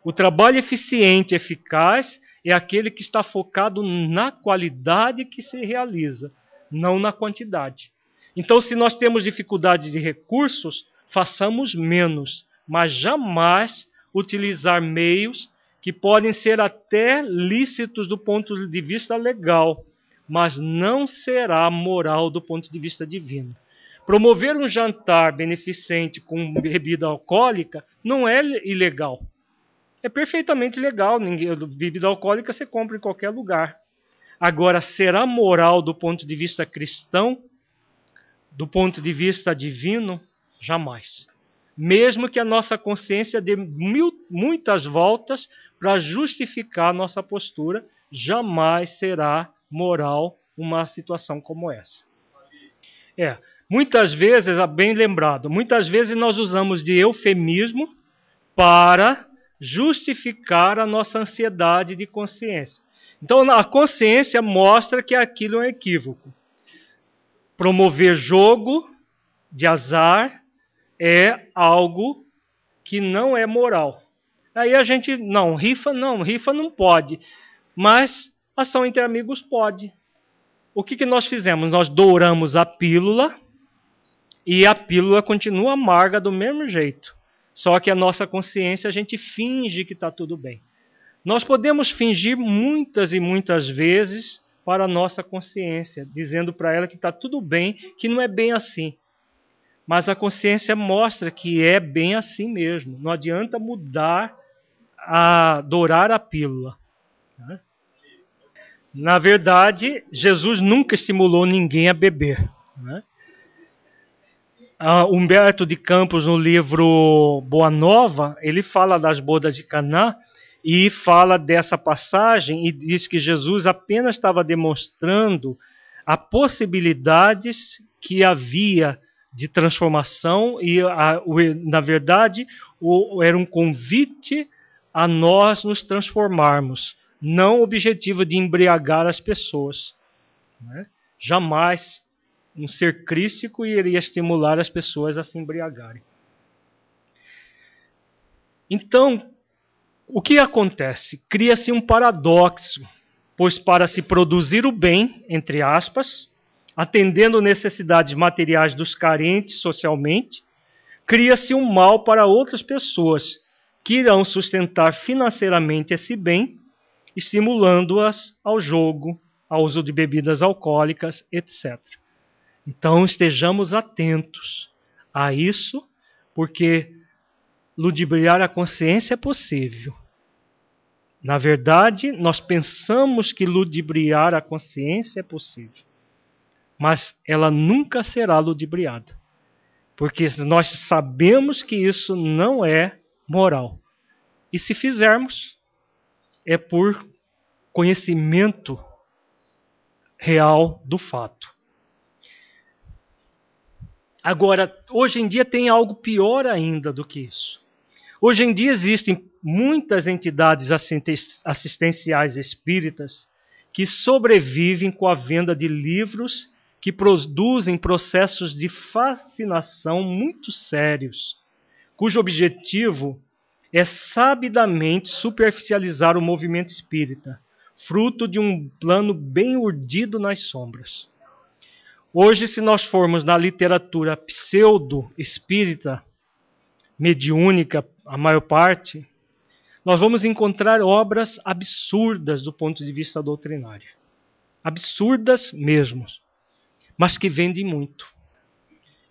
O trabalho eficiente, eficaz, é aquele que está focado na qualidade que se realiza, não na quantidade. Então, se nós temos dificuldade de recursos, façamos menos, mas jamais utilizar meios que podem ser até lícitos do ponto de vista legal, mas não será moral do ponto de vista divino. Promover um jantar beneficente com bebida alcoólica não é ilegal. É perfeitamente legal. Bebida alcoólica você compra em qualquer lugar. Agora, será moral do ponto de vista cristão? Do ponto de vista divino? Jamais. Mesmo que a nossa consciência dê muitas voltas para justificar a nossa postura, jamais será moral uma situação como essa. Muitas vezes, bem lembrado, muitas vezes nós usamos de eufemismo para justificar a nossa ansiedade de consciência. Então, a consciência mostra que aquilo é um equívoco. Promover jogo de azar é algo que não é moral. Aí a gente, rifa não pode. Mas ação entre amigos pode. O que nós fizemos? Nós douramos a pílula e a pílula continua amarga do mesmo jeito. Só que a nossa consciência, a gente finge que está tudo bem. Nós podemos fingir muitas e muitas vezes para a nossa consciência, dizendo para ela que está tudo bem, que não é bem assim. Mas a consciência mostra que é bem assim mesmo. Não adianta dourar a pílula. Na verdade, Jesus nunca estimulou ninguém a beber. Humberto de Campos, no livro Boa Nova, ele fala das bodas de Caná e fala dessa passagem e diz que Jesus apenas estava demonstrando as possibilidades que havia de transformação e, na verdade, era um convite a nós nos transformarmos, não o objetivo de embriagar as pessoas. Jamais um ser crístico iria estimular as pessoas a se embriagarem. Então, o que acontece? Cria-se um paradoxo, pois para se produzir o bem, entre aspas, atendendo necessidades materiais dos carentes socialmente, cria-se um mal para outras pessoas, que irão sustentar financeiramente esse bem, estimulando-as ao jogo, ao uso de bebidas alcoólicas, etc. Então estejamos atentos a isso, porque ludibriar a consciência é possível. Na verdade, nós pensamos que ludibriar a consciência é possível, mas ela nunca será ludibriada, porque nós sabemos que isso não é moral. E se fizermos, é por conhecimento real do fato. Agora, hoje em dia tem algo pior ainda do que isso. Hoje em dia existem muitas entidades assistenciais espíritas que sobrevivem com a venda de livros que produzem processos de fascinação muito sérios, cujo objetivo é sabidamente superficializar o movimento espírita, fruto de um plano bem urdido nas sombras. Hoje, se nós formos na literatura pseudo-espírita, mediúnica, a maior parte, nós vamos encontrar obras absurdas do ponto de vista doutrinário. Absurdas mesmo, mas que vendem muito.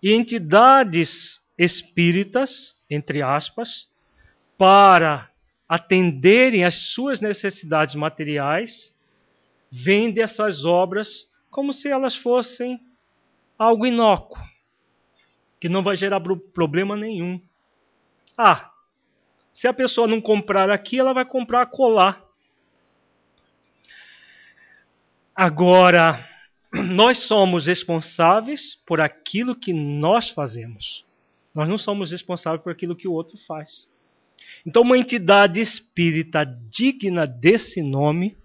E entidades espíritas, entre aspas, para atenderem às suas necessidades materiais, vendem essas obras como se elas fossem algo inócuo, que não vai gerar problema nenhum. Se a pessoa não comprar aqui, ela vai comprar acolá. Agora, nós somos responsáveis por aquilo que nós fazemos. Nós não somos responsáveis por aquilo que o outro faz. Então, uma entidade espírita digna desse nome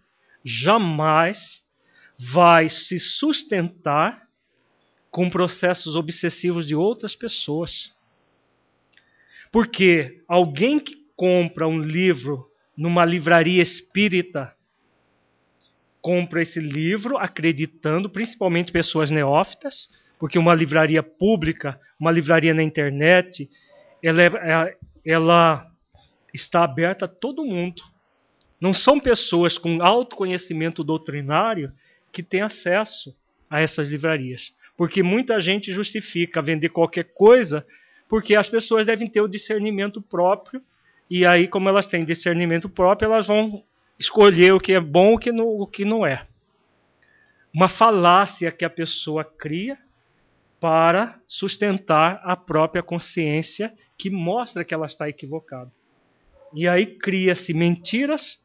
jamais vai se sustentar com processos obsessivos de outras pessoas. Porque alguém que compra um livro numa livraria espírita, compra esse livro acreditando, principalmente pessoas neófitas, porque uma livraria pública, uma livraria na internet, ela está aberta a todo mundo. Não são pessoas com autoconhecimento doutrinário que têm acesso a essas livrarias. Porque muita gente justifica vender qualquer coisa porque as pessoas devem ter o discernimento próprio, e aí, como elas têm discernimento próprio, elas vão escolher o que é bom e o que não é. Uma falácia que a pessoa cria para sustentar a própria consciência, que mostra que ela está equivocada. E aí cria-se mentiras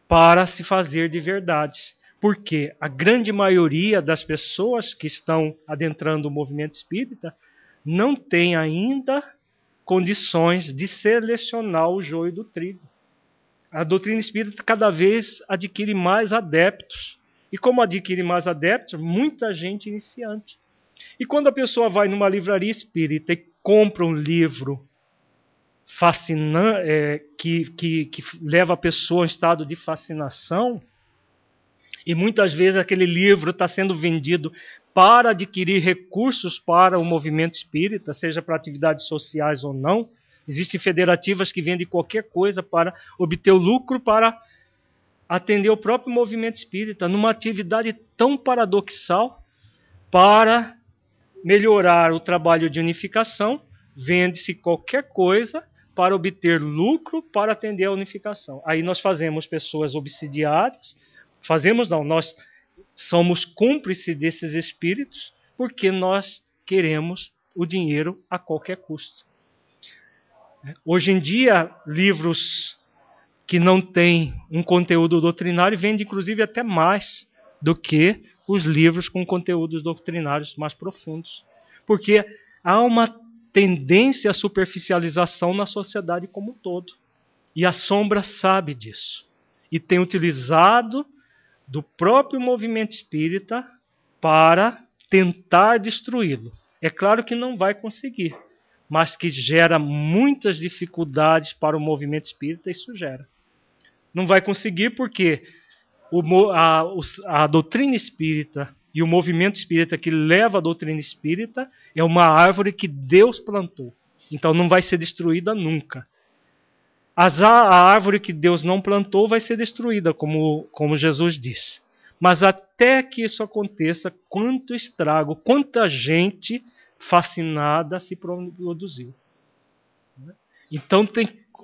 para se fazer de verdades. Porque a grande maioria das pessoas que estão adentrando o movimento espírita não tem ainda condições de selecionar o joio do trigo. A doutrina espírita cada vez adquire mais adeptos. E como adquire mais adeptos, muita gente iniciante. E quando a pessoa vai numa livraria espírita e compra um livro fascinante, que leva a pessoa a um estado de fascinação, e muitas vezes aquele livro está sendo vendido para adquirir recursos para o movimento espírita, seja para atividades sociais ou não. Existem federativas que vendem qualquer coisa para obter o lucro para atender o próprio movimento espírita, numa atividade tão paradoxal. Para melhorar o trabalho de unificação, vende-se qualquer coisa para obter lucro para atender a unificação. Aí nós fazemos pessoas obsidiadas. Nós somos cúmplices desses espíritos porque nós queremos o dinheiro a qualquer custo. Hoje em dia, livros que não têm um conteúdo doutrinário vendem inclusive até mais do que os livros com conteúdos doutrinários mais profundos. Porque há uma tendência à superficialização na sociedade como um todo. E a sombra sabe disso. E tem utilizado do próprio movimento espírita para tentar destruí-lo. É claro que não vai conseguir, mas que gera muitas dificuldades para o movimento espírita, isso gera. Não vai conseguir porque a doutrina espírita e o movimento espírita que leva a doutrina espírita é uma árvore que Deus plantou. Então não vai ser destruída nunca. A árvore que Deus não plantou vai ser destruída, como Jesus disse. Mas até que isso aconteça, quanto estrago, quanta gente fascinada se produziu. Então,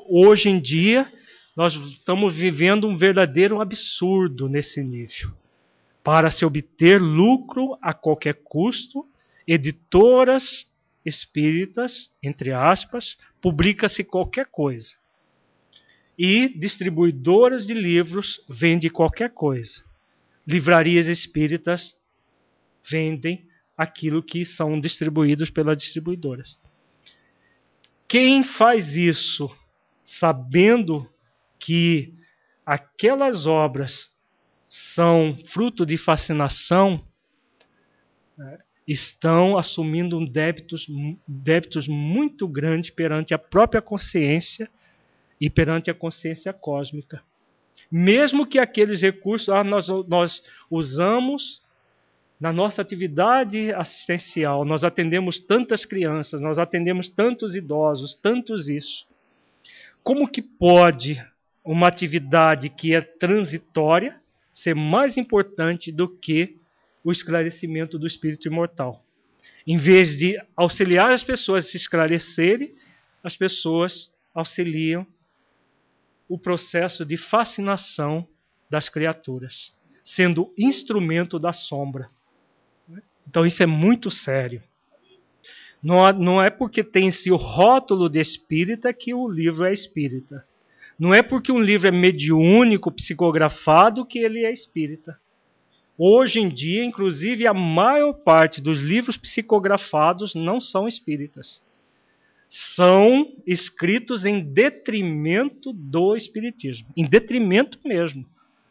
hoje em dia, nós estamos vivendo um verdadeiro absurdo nesse nível. Para se obter lucro a qualquer custo, editoras espíritas, entre aspas, publica-se qualquer coisa. E distribuidoras de livros vendem qualquer coisa. Livrarias espíritas vendem aquilo que são distribuídos pelas distribuidoras. Quem faz isso sabendo que aquelas obras são fruto de fascinação, estão assumindo débitos muito grandes perante a própria consciência e perante a consciência cósmica. Mesmo que aqueles recursos nós usamos na nossa atividade assistencial, nós atendemos tantas crianças, nós atendemos tantos idosos, tantos isso. Como que pode uma atividade que é transitória ser mais importante do que o esclarecimento do espírito imortal? Em vez de auxiliar as pessoas a se esclarecerem, as pessoas auxiliam o processo de fascinação das criaturas, sendo instrumento da sombra. Então isso é muito sério. Não é porque tem-se o rótulo de espírita que o livro é espírita. Não é porque um livro é mediúnico, psicografado, que ele é espírita. Hoje em dia, inclusive, a maior parte dos livros psicografados não são espíritas. São escritos em detrimento do espiritismo. Em detrimento mesmo.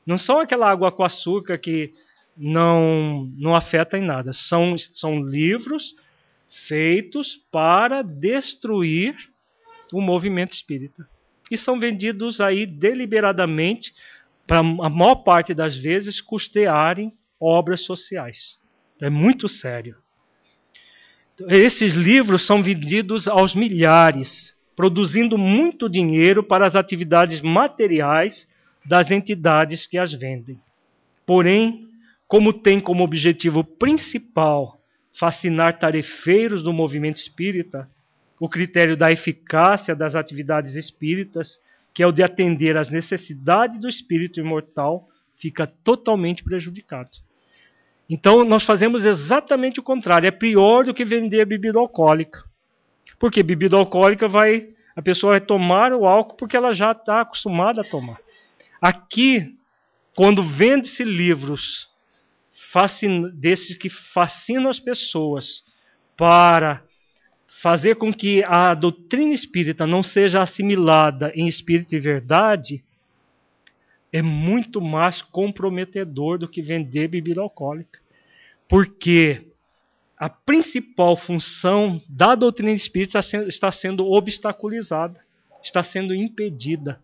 Não são aquela água com açúcar que não afeta em nada. São livros feitos para destruir o movimento espírita. E são vendidos aí deliberadamente para a maior parte das vezes custearem obras sociais. É muito sério. Esses livros são vendidos aos milhares, produzindo muito dinheiro para as atividades materiais das entidades que as vendem. Porém, como tem como objetivo principal fascinar tarefeiros do movimento espírita, o critério da eficácia das atividades espíritas, que é o de atender às necessidades do espírito imortal, fica totalmente prejudicado. Então, nós fazemos exatamente o contrário. É pior do que vender bebida alcoólica. Porque bebida alcoólica a pessoa vai tomar o álcool porque ela já está acostumada a tomar. Aqui, quando vende-se livros desses que fascinam as pessoas para fazer com que a doutrina espírita não seja assimilada em espírito e verdade, é muito mais comprometedor do que vender bebida alcoólica. Porque a principal função da doutrina espírita está sendo obstaculizada, está sendo impedida,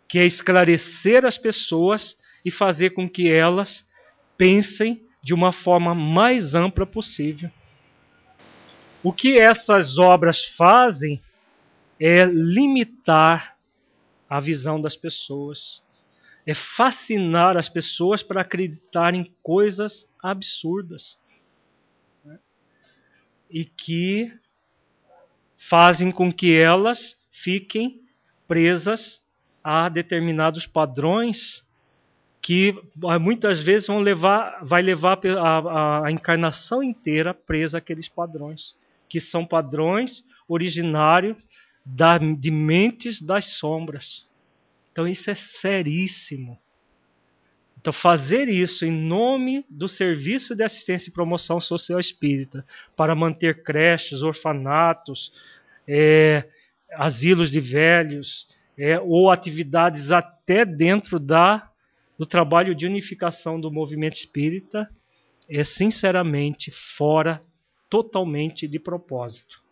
que é esclarecer as pessoas e fazer com que elas pensem de uma forma mais ampla possível. O que essas obras fazem é limitar a visão das pessoas, é fascinar as pessoas para acreditarem em coisas absurdas, né? E que fazem com que elas fiquem presas a determinados padrões que muitas vezes vai levar a encarnação inteira presa àqueles padrões, que são padrões originários de mentes das sombras. Então isso é seríssimo. Então fazer isso em nome do Serviço de Assistência e Promoção Social Espírita, para manter creches, orfanatos, asilos de velhos, ou atividades até dentro do trabalho de unificação do movimento espírita, é sinceramente fora totalmente de propósito.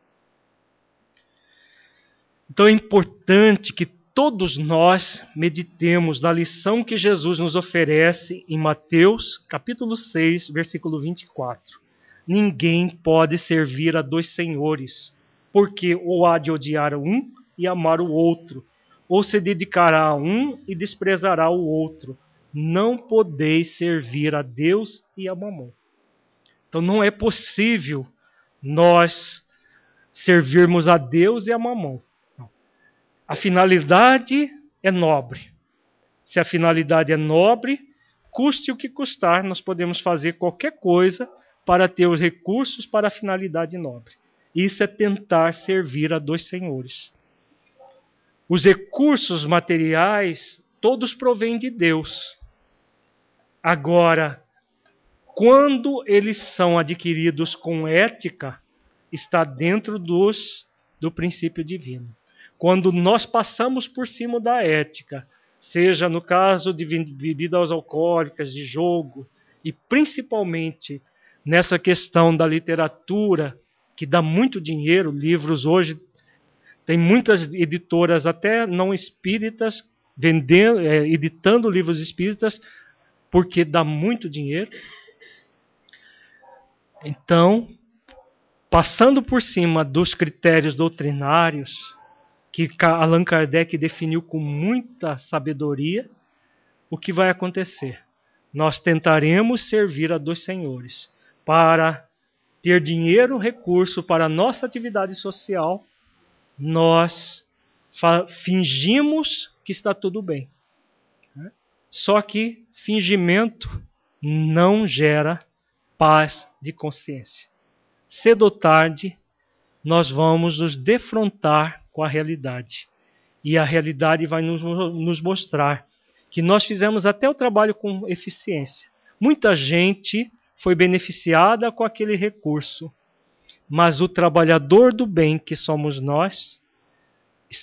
Então é importante que todos nós meditemos na lição que Jesus nos oferece em Mateus, capítulo 6, versículo 24. Ninguém pode servir a dois senhores, porque ou há de odiar um e amar o outro, ou se dedicará a um e desprezará o outro. Não podeis servir a Deus e a Mamon. Então não é possível nós servirmos a Deus e a Mamon. A finalidade é nobre. Se a finalidade é nobre, custe o que custar, nós podemos fazer qualquer coisa para ter os recursos para a finalidade nobre. Isso é tentar servir a dois senhores. Os recursos materiais, todos provêm de Deus. Agora, quando eles são adquiridos com ética, está dentro do princípio divino. Quando nós passamos por cima da ética, seja no caso de bebidas alcoólicas, de jogo, e principalmente nessa questão da literatura, que dá muito dinheiro, livros hoje, tem muitas editoras, até não espíritas, editando livros espíritas, porque dá muito dinheiro. Então, passando por cima dos critérios doutrinários, que Allan Kardec definiu com muita sabedoria, o que vai acontecer? Nós tentaremos servir a dois senhores para ter dinheiro, recurso para a nossa atividade social. Nós fingimos que está tudo bem. Só que fingimento não gera paz de consciência. Cedo ou tarde, nós vamos nos defrontar com a realidade. E a realidade vai nos mostrar que nós fizemos até o trabalho com eficiência. Muita gente foi beneficiada com aquele recurso, mas o trabalhador do bem, que somos nós,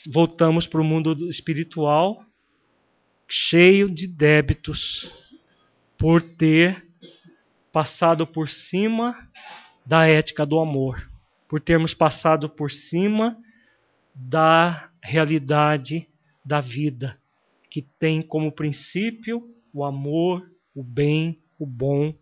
voltamos para o mundo espiritual cheio de débitos por ter passado por cima da ética do amor, por termos passado por cima da realidade da vida, que tem como princípio o amor, o bem, o bom